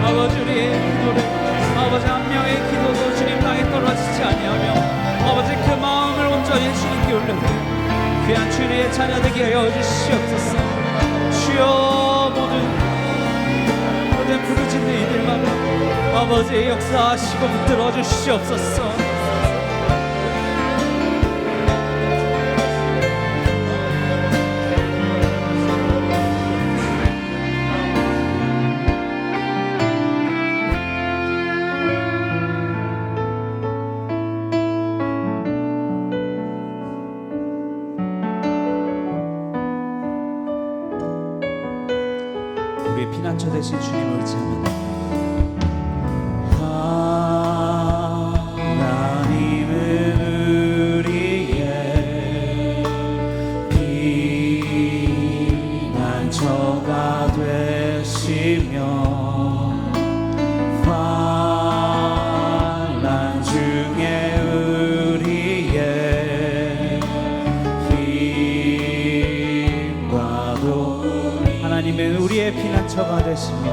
[SPEAKER 1] 아버지 우리의 기도를 아버지 한 명의 기도도 주님 땅에 떨어지지 아니하며 아버지 그 마음을 온전히 주님께 올려드려 귀한 주의 자녀 되게 하여 주시옵소서. 주여 모든 부르짖는 이들마다 아버지의 역사하시고 붙들어 주시옵소서. 우리의 피난처 되신 주님을 의지하면 하나님은 우리의 피난처가 되시며 환난 중에 우리의 힘과도 하나님은 우리의 피난처가 되시며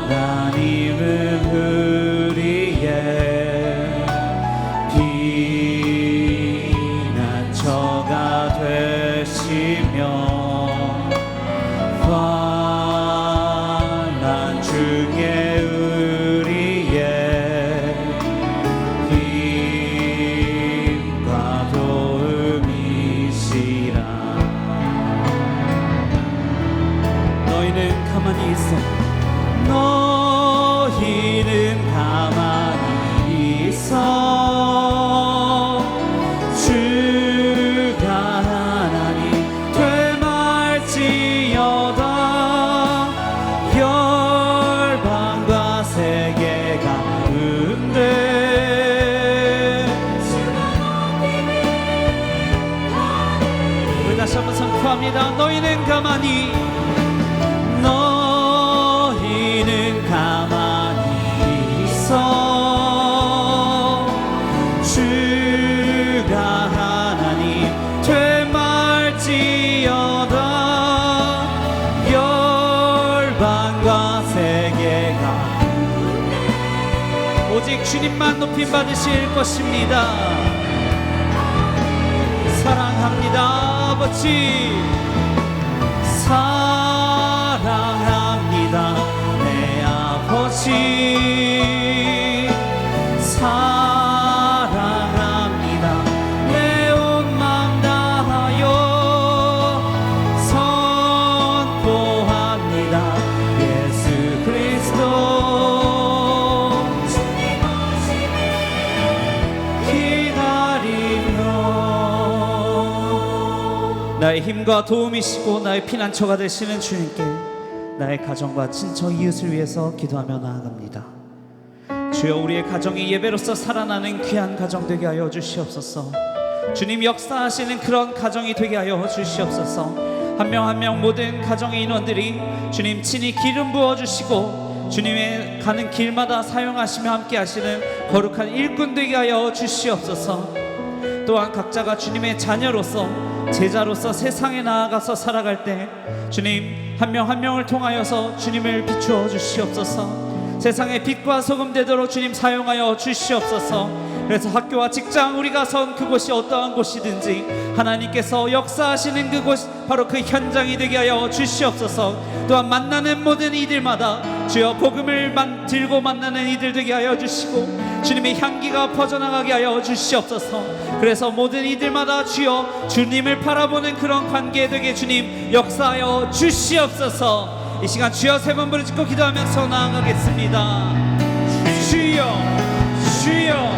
[SPEAKER 1] 하나님은 우리의 피난처가 다시 한번 선포합니다. 너희는 가만히 있어. 주가 하나님 되말지어다. 열방과 세계가 오직 주님만 높임 받으실 것입니다. 사랑합니다 아버지, 사랑합니다 내 아버지, 사랑합니다 내 온 마음 다하여 선포합니다 예수 그리스도 주님 오심을 기다리며. 나의 힘과 도움이시고 나의 피난처가 되시는 주님께 나의 가정과 친척 이웃을 위해서 기도하며 나아갑니다. 주여, 우리의 가정이 예배로서 살아나는 귀한 가정 되게 하여 주시옵소서. 주님 역사하시는 그런 가정이 되게 하여 주시옵소서. 한 명 한 명 모든 가정의 인원들이 주님 친히 기름 부어주시고 주님의 가는 길마다 사용하시며 함께 하시는 거룩한 일꾼 되게 하여 주시옵소서. 또한 각자가 주님의 자녀로서 제자로서 세상에 나아가서 살아갈 때 주님 한 명 한 명을 통하여서 주님을 비추어 주시옵소서. 세상의 빛과 소금 되도록 주님 사용하여 주시옵소서. 그래서 학교와 직장 우리가 선 그곳이 어떠한 곳이든지 하나님께서 역사하시는 그곳 바로 그 현장이 되게 하여 주시옵소서. 또한 만나는 모든 이들마다 주여 복음을 들고 만나는 이들 되게 하여 주시고 주님의 향기가 퍼져나가게 하여 주시옵소서. 그래서 모든 이들마다 주여 주님을 바라보는 그런 관계 되게 주님 역사하여 주시옵소서. 이 시간 주여 세 번 부르짖고 기도하면서 나아가겠습니다. 주여 주여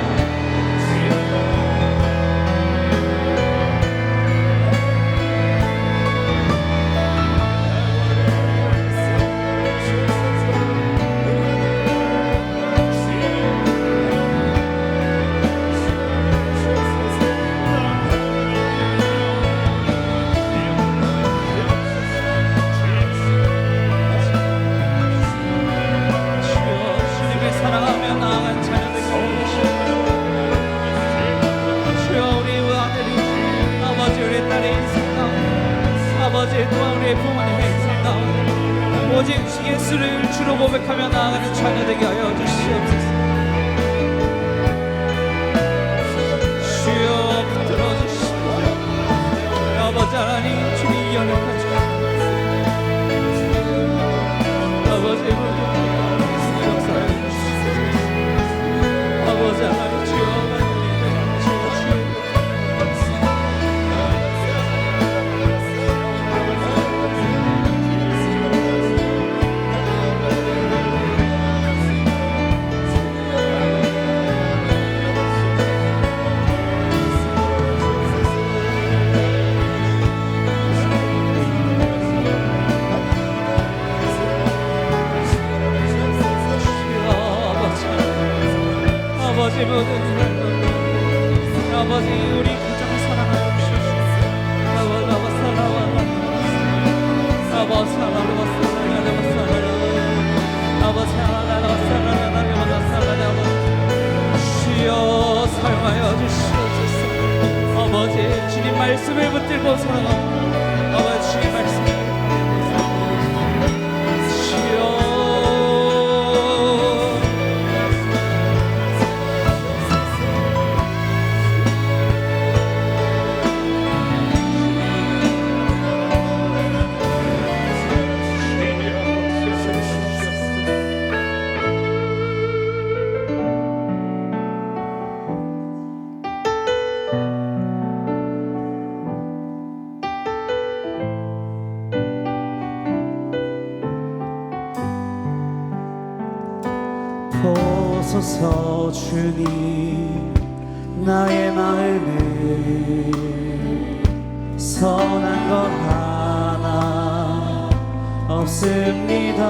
[SPEAKER 1] 오직 예수를 주로 고백하며 나아가는 자녀 되게 하여 주시옵소서. 주여 붙들어 주시고 아버지 하나님 주님 연약하죠. 아버지 역사해 주시옵소서. 아버지 하나님 주여 아버지 모든 아버지 우리 가정을 사랑하여 주시옵소서. 주여 사용하여 주시옵소서. 아버지 주님 말씀을 붙들고 살아가고 아버지 주님 말씀을 보소서 주님 나의 마음에 선한 것 하나 없습니다.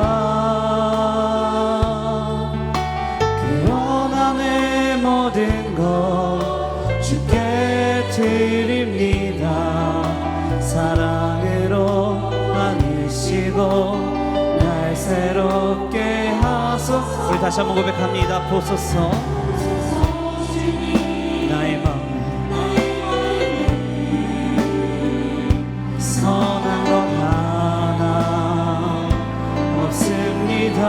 [SPEAKER 1] 그러나 내 모든 것 주께 드립니다. 사랑 다시 한번 고백합니다. 보소서 나의 마음 선한 것 하나 없습니다.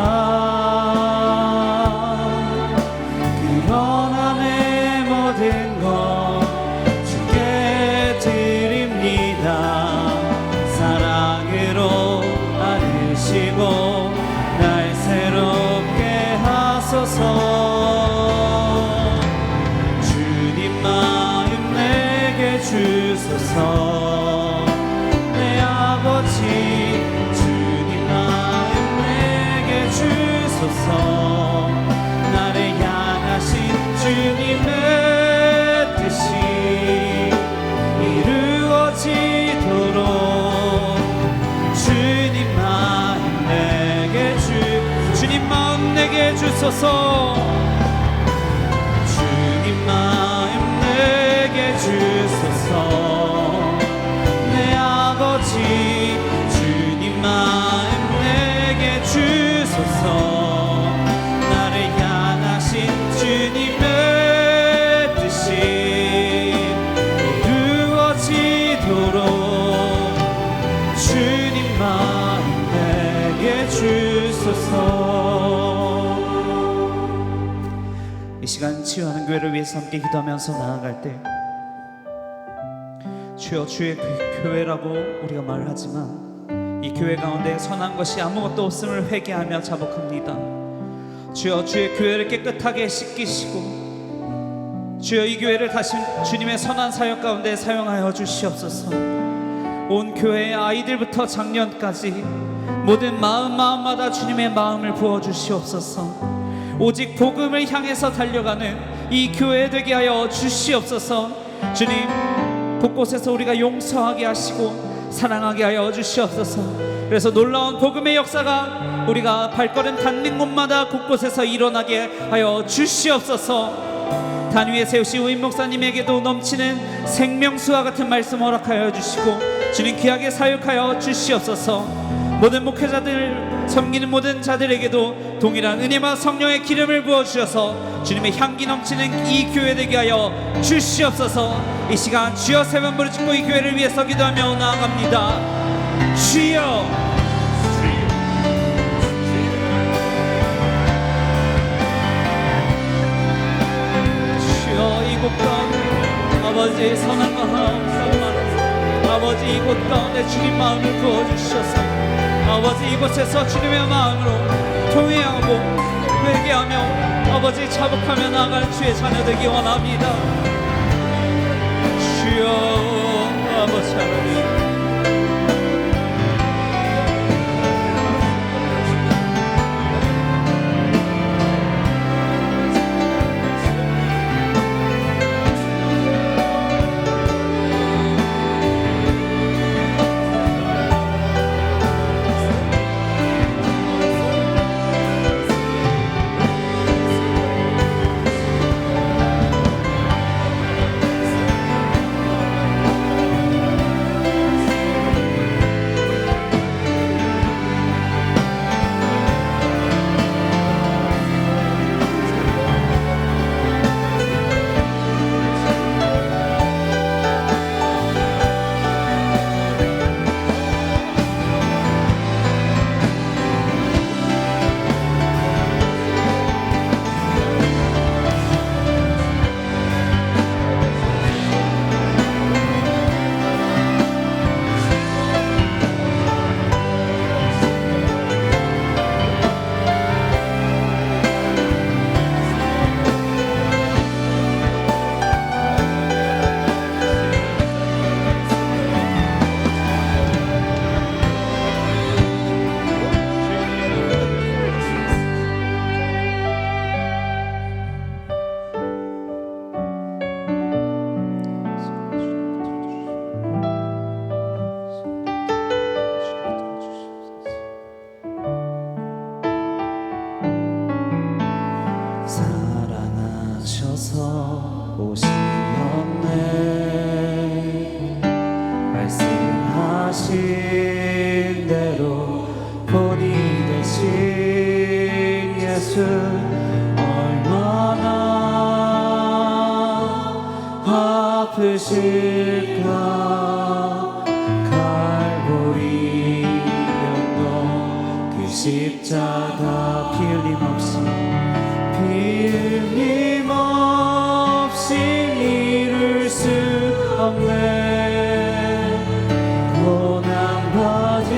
[SPEAKER 1] 그러나 내 모든 것 주께 드립니다. 사랑으로 안으시고 날 새롭게 하소서. 주님 마음 내게 주소서. 내 아버지 주님 마음 내게 주소서. 나를 향하신 주님의 뜻이 이루어지도록 주님 마음 내게 주님 마음 내게 주소서. 주님 마음 내게 주소서. 내 아버지 주님 마음 내게 주소서. 나를 향하신 주님의 뜻이 이루어지도록 주님 마음 내게 주소서. 이 시간 치유하는 교회를 위해서 함께 기도하면서 나아갈 때 주여 주의 교회라고 우리가 말을 하지만 이 교회 가운데 선한 것이 아무것도 없음을 회개하며 자복합니다. 주여 주의 교회를 깨끗하게 씻기시고 주여 이 교회를 다시 주님의 선한 사역 가운데 사용하여 주시옵소서. 온 교회의 아이들부터 장년까지 모든 마음마다 주님의 마음을 부어주시옵소서. 오직 복음을 향해서 달려가는 이 교회 되게 하여 주시옵소서. 주님 곳곳에서 우리가 용서하게 하시고 사랑하게 하여 주시옵소서. 그래서 놀라운 복음의 역사가 우리가 발걸음 닿는 곳마다 곳곳에서 일어나게 하여 주시옵소서. 단 위에 세우신 우임 목사님에게도 넘치는 생명수와 같은 말씀 허락하여 주시고 주님 귀하게 사역하여 주시옵소서. 모든 목회자들 섬기는 모든 자들에게도 동일한 은혜와 성령의 기름을 부어주셔서 주님의 향기 넘치는 이 교회 되게 하여 주시옵소서. 이 시간 주여 세 번 부르짖고 이 교회를 위해서 기도하며 나아갑니다. 주여 주여 이곳 가운데 아버지의 선한 것 하나 없사오나 아버지 이곳 가운데 주님 마음을 부어주셔서 아버지 이곳에서 주님의 마음으로 통회하고 회개하며 아버지 자복하며 나아갈 주의 자녀 되기 원합니다. 주여 아버지 하나님 사랑하셔서 오시었네. 말씀하신 대로 본이 되신 예수 아프실까 갈보리 연도 그 십자가 피 흘림 없이 이룰 수 없네 고난받을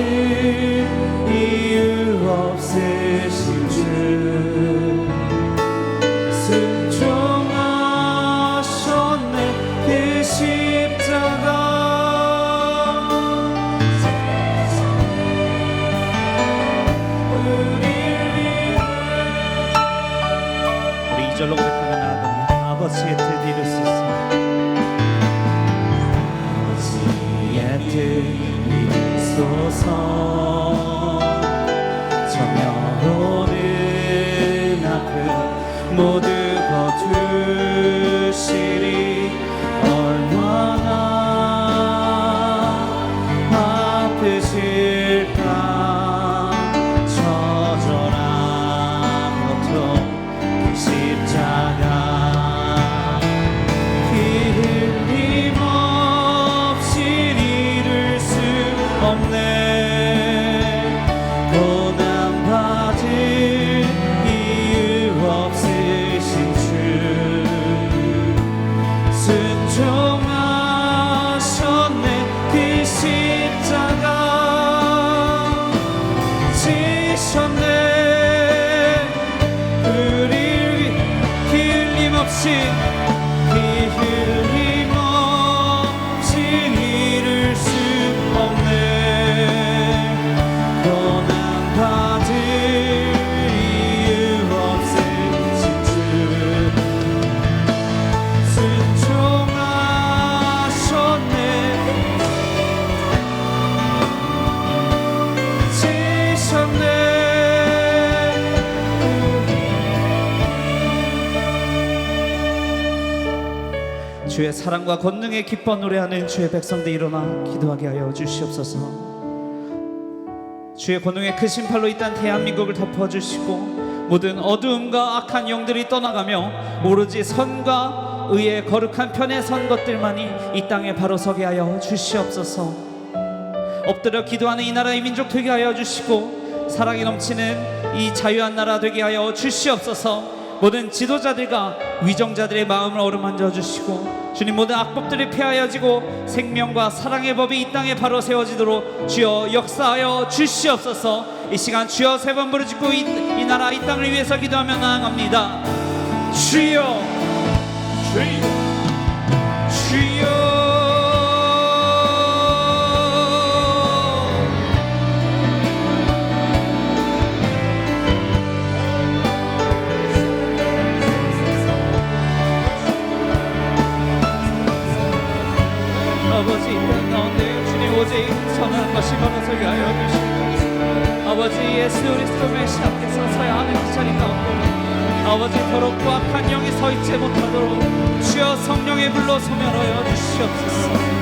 [SPEAKER 1] 이유 없으신 주 순종하셨네 그 십자가 우리 2절로 고백하며 나아갑니다. 아버지의 뜻 이룰 수 있습니다. 아버지의 뜻 이루소서 정여오는 아픔 모두 거두시리 얼마나 아프실까 처절한 고통 그 십자가 피 흘림 없이 이룰 수 없네 고난받을 이유 없으신 주 순종하셨네 그 십자가 지셨네 우리를 위해 피 흘림 없이 이룰 수 없네 고난받을 이유 없으신 주 순종하셨네 지셨네 주의 사랑과 권능에 기뻐 노래하는 주의 백성들 일어나 기도하게 하여 주시옵소서. 주의 권능의 크신 팔로 이 땅 대한민국을 덮어주시고 모든 어두움과 악한 영들이 떠나가며 오로지 선과 의의 거룩한 편에 선 것들만이 이 땅에 바로 서게 하여 주시옵소서. 엎드려 기도하는 이 나라의 민족 되게 하여 주시고 사랑이 넘치는 이 자유한 나라 되게 하여 주시옵소서. 모든 지도자들과 위정자들의 마음을 어루만져 주시고 주님 모든 악법들이 폐하여지고 생명과 사랑의 법이 이 땅에 바로 세워지도록 주여 역사하여 주시옵소서. 이 시간 주여 세 번 부르짖고 이 나라 이 땅을 위해서 기도하며 나아갑니다. 주여 주여 주여 아버지 이 땅 가운데 주님 오직 선한 것이 걸어서게 하여 주시옵소서. 아버지 예수 그리스도 메시아께서 서야 하는 그 자리 가운데 아버지 더럽고 악한 영이 서 있지 못하도록 주여 성령의 불로 소멸하여 주시옵소서.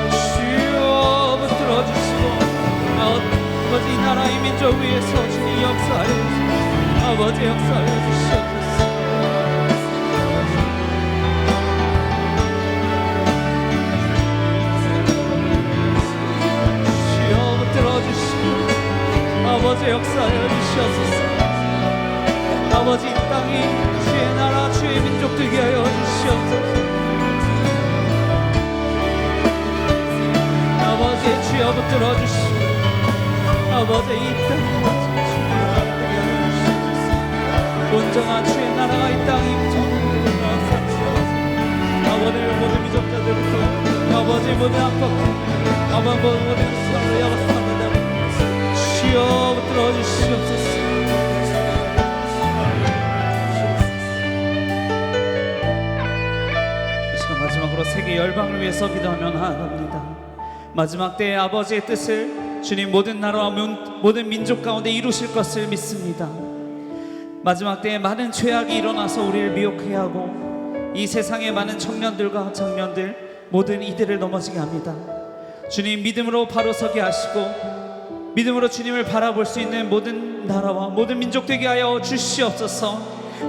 [SPEAKER 1] 주여 붙들어 주시고 아버지 이 나라 이 민족 위에서 주님 역사하여 주시옵소서. 아버지 역사하여 주시옵소서. 주여 붙들어 주시고 아버지 역사하여 주시옵소서. 아버지 이 땅이 주의 나라 주의 민족 되게 하여 주시옵소서. 아버지 주여 붙들어 주시고 아버지 이 땅이 온전한 주의 나라가 이 땅에 아버지 모든 미적자들부터 아버지 모든 악법들 아버지 모든 수상을 야박합니다. 주여 붙들어 주시옵소서. 이 시간 마지막으로 세계 열방을 위해서 기도하며 나아갑니다. 마지막 때에 아버지의 뜻을 주님 모든 나라와 모든 민족 가운데 이루실 것을 믿습니다. 마지막 때에 많은 죄악이 일어나서 우리를 미혹해 하고 이 세상의 많은 청년들과 장년들 모든 이들을 넘어지게 합니다. 주님 믿음으로 바로 서게 하시고 믿음으로 주님을 바라볼 수 있는 모든 나라와 모든 민족 되게 하여 주시옵소서.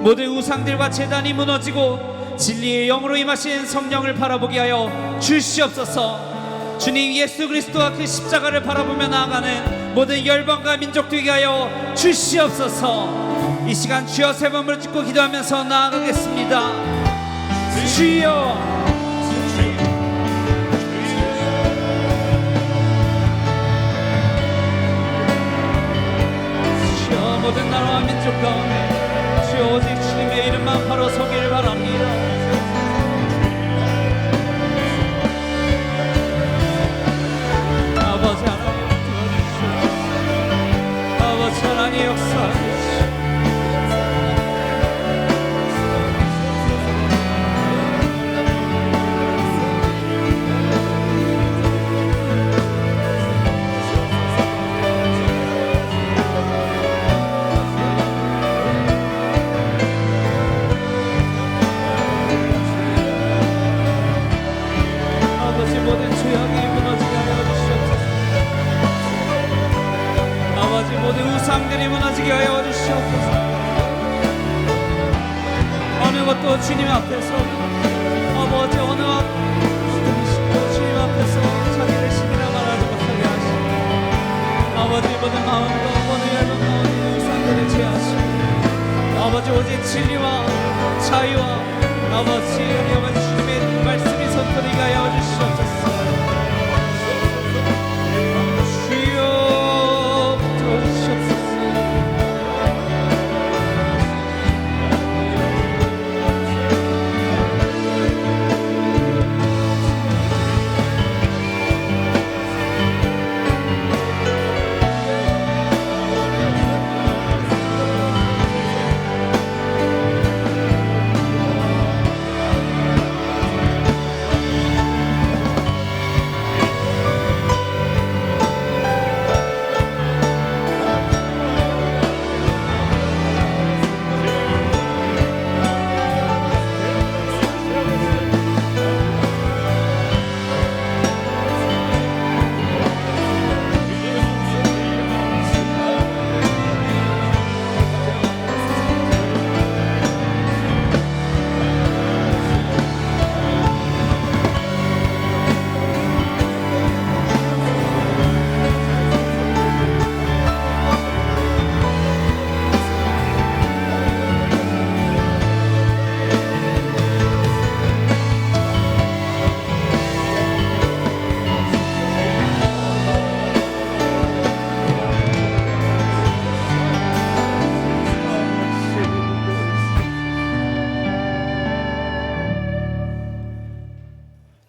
[SPEAKER 1] 모든 우상들과 제단이 무너지고 진리의 영으로 임하신 성령을 바라보게 하여 주시옵소서. 주님 예수 그리스도와 그 십자가를 바라보며 나아가는 모든 열방과 민족 되게 하여 주시옵소서. 이 시간 주여 세 번 부르짖고 기도하면서 나아가겠습니다. 주여, 주여, 모든 나라와 민족 가운데 주여 오직 주님의 이름만 바로 서기를 바랍니다. 아버지 하나님 도와주시옵소서. 아버지 하나님 역사하시옵소서. 아버지 모든 죄악이 무너지게 하여 주시옵소서. 아버지 모든 우상들이 무너지게 하여 주시옵소서. 어느 것도 주님 앞에서 아버지 어느 것도 주님 앞에서 자기를 신이라 말하지 못하게 하시고 아버지 모든 마음과 모든 얇은 마음의 우상들을 제하시고 아버지 오직 진리와 자유와 아버지 아버지 주님의 말씀이 선포되게 하여 주시옵소서. 주여 도우시옵소서.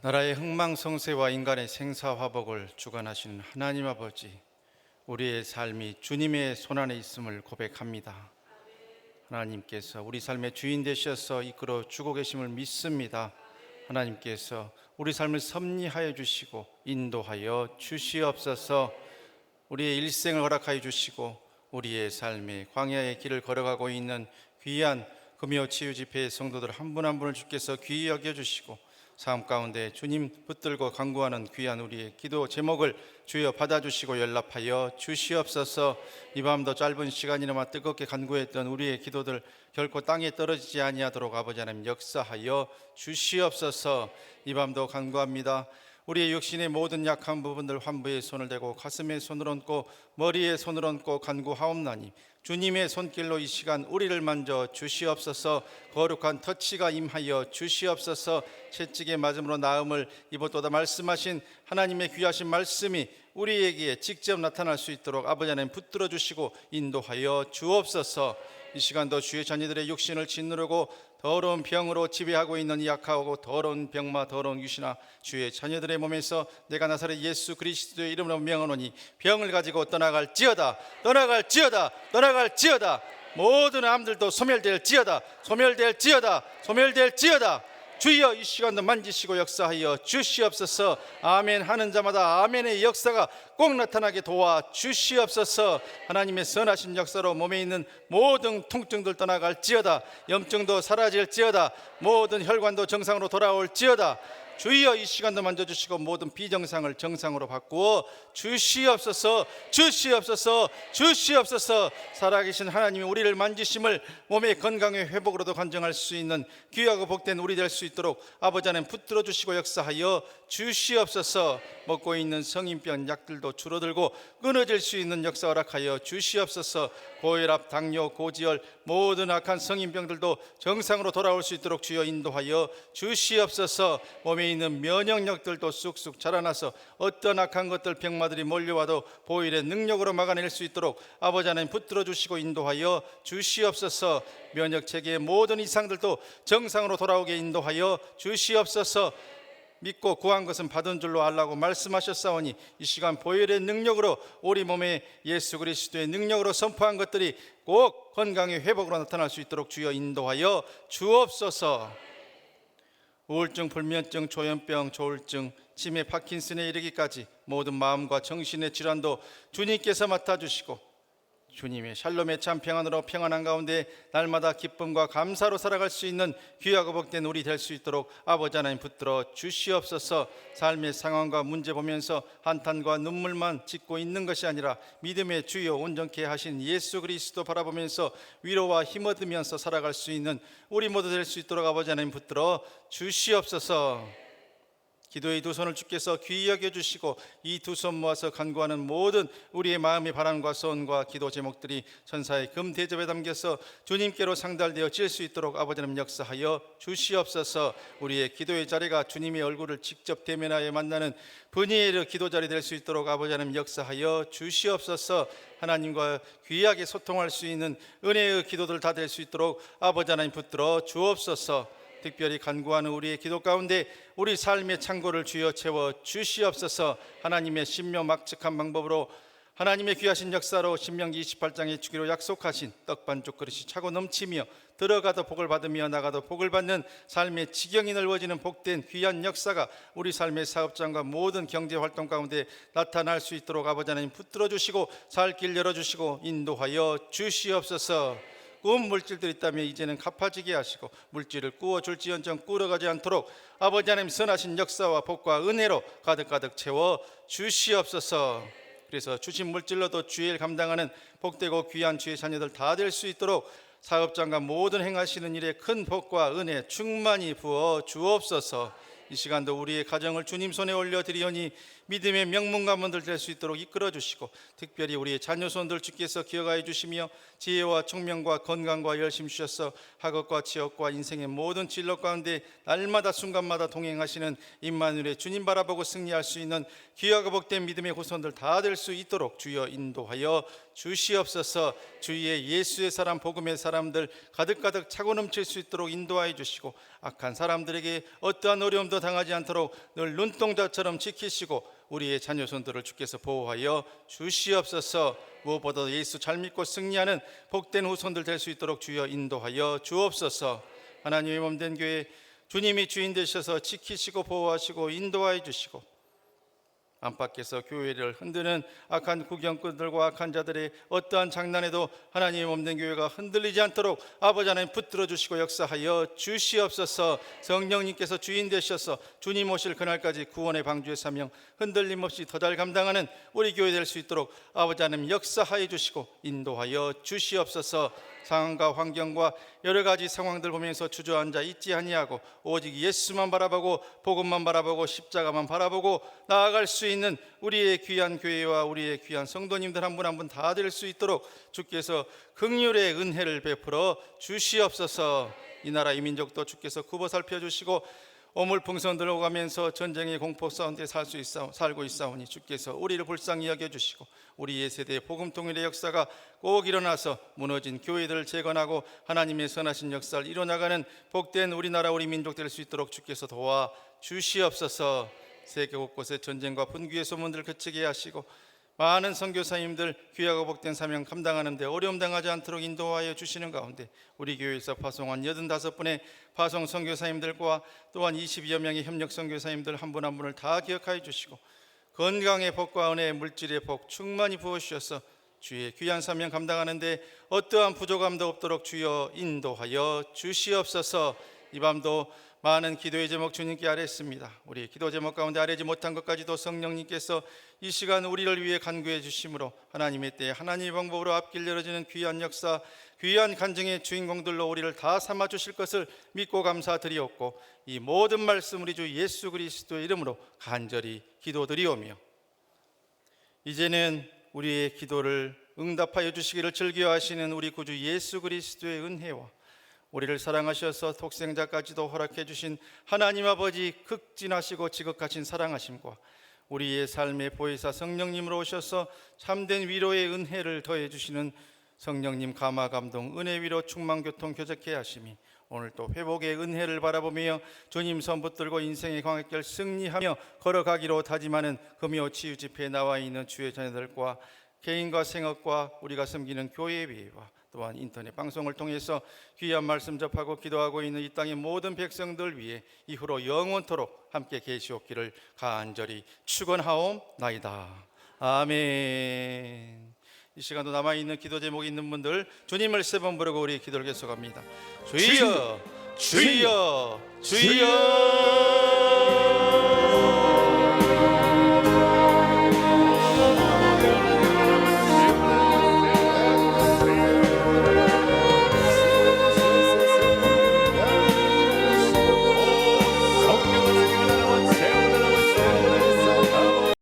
[SPEAKER 4] 나라의 흥망성쇠와 인간의 생사화복을 주관하시는 하나님 아버지, 우리의 삶이 주님의 손안에 있음을 고백합니다. 하나님께서 우리 삶의 주인 되셔서 이끌어 주고 계심을 믿습니다. 하나님께서 우리 삶을 섭리하여 주시고 인도하여 주시옵소서. 우리의 일생을 허락하여 주시고 우리의 삶의 광야의 길을 걸어가고 있는 귀한 금요 치유 집회의 성도들 한 분 한 분을 주께서 귀히 여겨주시고 삶 가운데 주님 붙들고 간구하는 귀한 우리의 기도 제목을 주여 받아주시고 연락하여 주시옵소서. 이 밤도 짧은 시간이나마 뜨겁게 간구했던 우리의 기도들 결코 땅에 떨어지지 아니하도록 아버지 하나님 역사하여 주시옵소서. 이 밤도 간구합니다. 우리의 육신의 모든 약한 부분들 환부에 손을 대고 가슴에 손을 얹고 머리에 손을 얹고 간구하옵나니 주님의 손길로 이 시간 우리를 만져 주시옵소서. 거룩한 터치가 임하여 주시옵소서. 채찍에 맞음으로 나음을 입었도다 말씀하신 하나님의 귀하신 말씀이 우리에게 직접 나타날 수 있도록 아버지 하나님 붙들어 주시고 인도하여 주옵소서. 이 시간도 주의 자녀들의 육신을 짓누르고 더러운 병으로 지배하고 있는 약하고 더러운 병마 더러운 귀신아, 주의 자녀들의 몸에서 내가 나사렛 예수 그리스도의 이름으로 명하노니 병을 가지고 떠나갈지어다, 떠나갈지어다, 떠나갈지어다. 모든 암들도 소멸될지어다, 소멸될지어다, 소멸될지어다. 주여 이 시간도 만지시고 역사하여 주시옵소서. 아멘 하는 자마다 아멘의 역사가 꼭 나타나게 도와 주시옵소서. 하나님의 선하신 역사로 몸에 있는 모든 통증들 떠나갈지어다, 염증도 사라질지어다, 모든 혈관도 정상으로 돌아올지어다. 주여 이 시간도 만져주시고 모든 비정상을 정상으로 바꾸어 주시옵소서. 주시옵소서. 주시옵소서. 살아계신 하나님이 우리를 만지심을 몸의 건강의 회복으로도 간증할 수 있는 귀하고 복된 우리 될 수 있도록 아버지 하나님 붙들어 주시고 역사하여 주시옵소서. 먹고 있는 성인병 약들도 줄어들고 끊어질 수 있는 역사 허락하여 주시옵소서. 고혈압, 당뇨, 고지혈 모든 악한 성인병들도 정상으로 돌아올 수 있도록 주여 인도하여 주시옵소서. 몸에 있는 면역력들도 쑥쑥 자라나서 어떤 악한 것들 병마들이 몰려와도 보혈의 능력으로 막아낼 수 있도록 아버지 하나님 붙들어 주시고 인도하여 주시옵소서. 면역체계의 모든 이상들도 정상으로 돌아오게 인도하여 주시옵소서. 믿고 구한 것은 받은 줄로 알라고 말씀하셨사오니 이 시간 보혈의 능력으로 우리 몸에 예수 그리스도의 능력으로 선포한 것들이 꼭 건강의 회복으로 나타날 수 있도록 주여 인도하여 주옵소서. 우울증, 불면증, 조현병, 조울증, 치매, 파킨슨에 이르기까지 모든 마음과 정신의 질환도 주님께서 맡아주시고 주님의 샬롬의 참 평안으로 평안한 가운데 날마다 기쁨과 감사로 살아갈 수 있는 귀하고 복된 우리 될 수 있도록 아버지 하나님 붙들어 주시옵소서. 삶의 상황과 문제 보면서 한탄과 눈물만 짓고 있는 것이 아니라 믿음의 주여 온전케 하신 예수 그리스도 바라보면서 위로와 힘 얻으면서 살아갈 수 있는 우리 모두 될 수 있도록 아버지 하나님 붙들어 주시옵소서. 기도의 두 손을 주께서 귀히 여겨주시고 이 두 손 모아서 간구하는 모든 우리의 마음의 바람과 소원과 기도 제목들이 천사의 금 대접에 담겨서 주님께로 상달되어 질 수 있도록 아버지 하나님 역사하여 주시옵소서. 우리의 기도의 자리가 주님의 얼굴을 직접 대면하여 만나는 분이의 기도 자리 될 수 있도록 아버지 하나님 역사하여 주시옵소서. 하나님과 귀하게 소통할 수 있는 은혜의 기도들 다 될 수 있도록 아버지 하나님 붙들어 주옵소서. 특별히 간구하는 우리의 기도 가운데 우리 삶의 창고를 주여 채워 주시옵소서. 하나님의 신묘막측한 방법으로 하나님의 귀하신 역사로 신명기 28장에 주기로 약속하신 떡 반죽 그릇이 차고 넘치며 들어가도 복을 받으며 나가도 복을 받는 삶의 지경이 넓어지는 복된 귀한 역사가 우리 삶의 사업장과 모든 경제활동 가운데 나타날 수 있도록 아버지 하나님 붙들어 주시고 살 길 열어주시고 인도하여 주시옵소서. 구운 물질들이 있다면 이제는 갚아지게 하시고 물질을 구워줄지언정 꿇어가지 않도록 아버지 하나님 선하신 역사와 복과 은혜로 가득가득 채워 주시옵소서. 그래서 주신 물질로도 주일 감당하는 복되고 귀한 주의 자녀들 다 될 수 있도록 사업장과 모든 행하시는 일에 큰 복과 은혜 충만히 부어 주옵소서. 이 시간도 우리의 가정을 주님 손에 올려드리오니 믿음의 명문가문들 될 수 있도록 이끌어 주시고 특별히 우리의 자녀손들 주께서 기억하여 주시며 지혜와 총명과 건강과 열심 주셔서 학업과 취업과 인생의 모든 진로 가운데 날마다 순간마다 동행하시는 임마누엘의 주님 바라보고 승리할 수 있는 귀하고 복된 믿음의 후손들 다 될 수 있도록 주여 인도하여 주시옵소서. 주위에 예수의 사람 복음의 사람들 가득가득 차고 넘칠 수 있도록 인도하여 주시고 악한 사람들에게 어떠한 어려움도 당하지 않도록 늘 눈동자처럼 지키시고 우리의 자녀손들을 주께서 보호하여 주시옵소서. 무엇보다도 예수 잘 믿고 승리하는 복된 후손들 될 수 있도록 주여 인도하여 주옵소서. 하나님의 몸된 교회 주님이 주인 되셔서 지키시고 보호하시고 인도하여 주시고 안팎에서 교회를 흔드는 악한 구경꾼들과 악한 자들의 어떠한 장난에도 하나님의 몸된 교회가 흔들리지 않도록 아버지 하나님 붙들어 주시고 역사하여 주시옵소서. 성령님께서 주인 되셔서 주님 오실 그날까지 구원의 방주의 사명 흔들림 없이 더 잘 감당하는 우리 교회 될 수 있도록 아버지 하나님 역사하여 주시고 인도하여 주시옵소서. 상황과 환경과 여러 가지 상황들 보면서 주저앉아 있지 아니하고 오직 예수만 바라보고 복음만 바라보고 십자가만 바라보고 나아갈 수 있는 우리의 귀한 교회와 우리의 귀한 성도님들 한 분 한 분 다 될 수 있도록 주께서 긍휼의 은혜를 베풀어 주시옵소서. 이 나라 이 민족도 주께서 굽어 살펴주시고 오물풍선 들어가면서 전쟁의 공포 가운데 살고 있사오니 주께서 우리를 불쌍히 여겨주시고 우리의 세대의 복음 통일의 역사가 꼭 일어나서 무너진 교회들을 재건하고 하나님의 선하신 역사를 이뤄나가는 복된 우리나라 우리 민족 될 수 있도록 주께서 도와 주시옵소서. 세계 곳곳에 전쟁과 분귀의 소문들을 그치게 하시고 많은 선교사님들 귀하고 복된 사명 감당하는데 어려움 당하지 않도록 인도하여 주시는 가운데 우리 교회에서 파송한 85분의 파송 선교사님들과 또한 22여 명의 협력 선교사님들 한 분 한 분을 다 기억하여 주시고 건강의 복과 은혜의 물질의 복 충만히 부어주셔서 주의 귀한 사명 감당하는데 어떠한 부족함도 없도록 주여 인도하여 주시옵소서. 이 밤도 많은 기도의 제목 주님께 아뢰습니다. 우리 기도 제목 가운데 아뢰지 못한 것까지도 성령님께서 이 시간 우리를 위해 간구해 주심으로 하나님의 때에 하나님의 방법으로 앞길 열어지는 귀한 역사, 귀한 간증의 주인공들로 우리를 다 삼아 주실 것을 믿고 감사드리옵고, 이 모든 말씀 우리 주 예수 그리스도의 이름으로 간절히 기도드리오며, 이제는 우리의 기도를 응답하여 주시기를 즐겨하시는 우리 구주 예수 그리스도의 은혜와 우리를 사랑하셔서 독생자까지도 허락해 주신 하나님 아버지 극진하시고 지극하신 사랑하심과 우리의 삶의 보혜사 성령님으로 오셔서 참된 위로의 은혜를 더해 주시는 성령님 감화 감동 은혜 위로 충만 교통 교제케 하심이 오늘 또 회복의 은혜를 바라보며 주님 손 붙들고 인생의 광역길 승리하며 걸어가기로 다짐하는 금요 치유 집회에 나와 있는 주의 자녀들과 개인과 생업과 우리가 섬기는 교회와 또한 인터넷 방송을 통해서 귀한 말씀 접하고 기도하고 있는 이 땅의 모든 백성들 위해 이후로 영원토록 함께 계시옵기를 간절히 축원하옵나이다. 아멘. 이 시간도 남아있는 기도 제목이 있는 분들 주님을 세 번 부르고 우리 기도를 계속합니다. 주여 주여 주여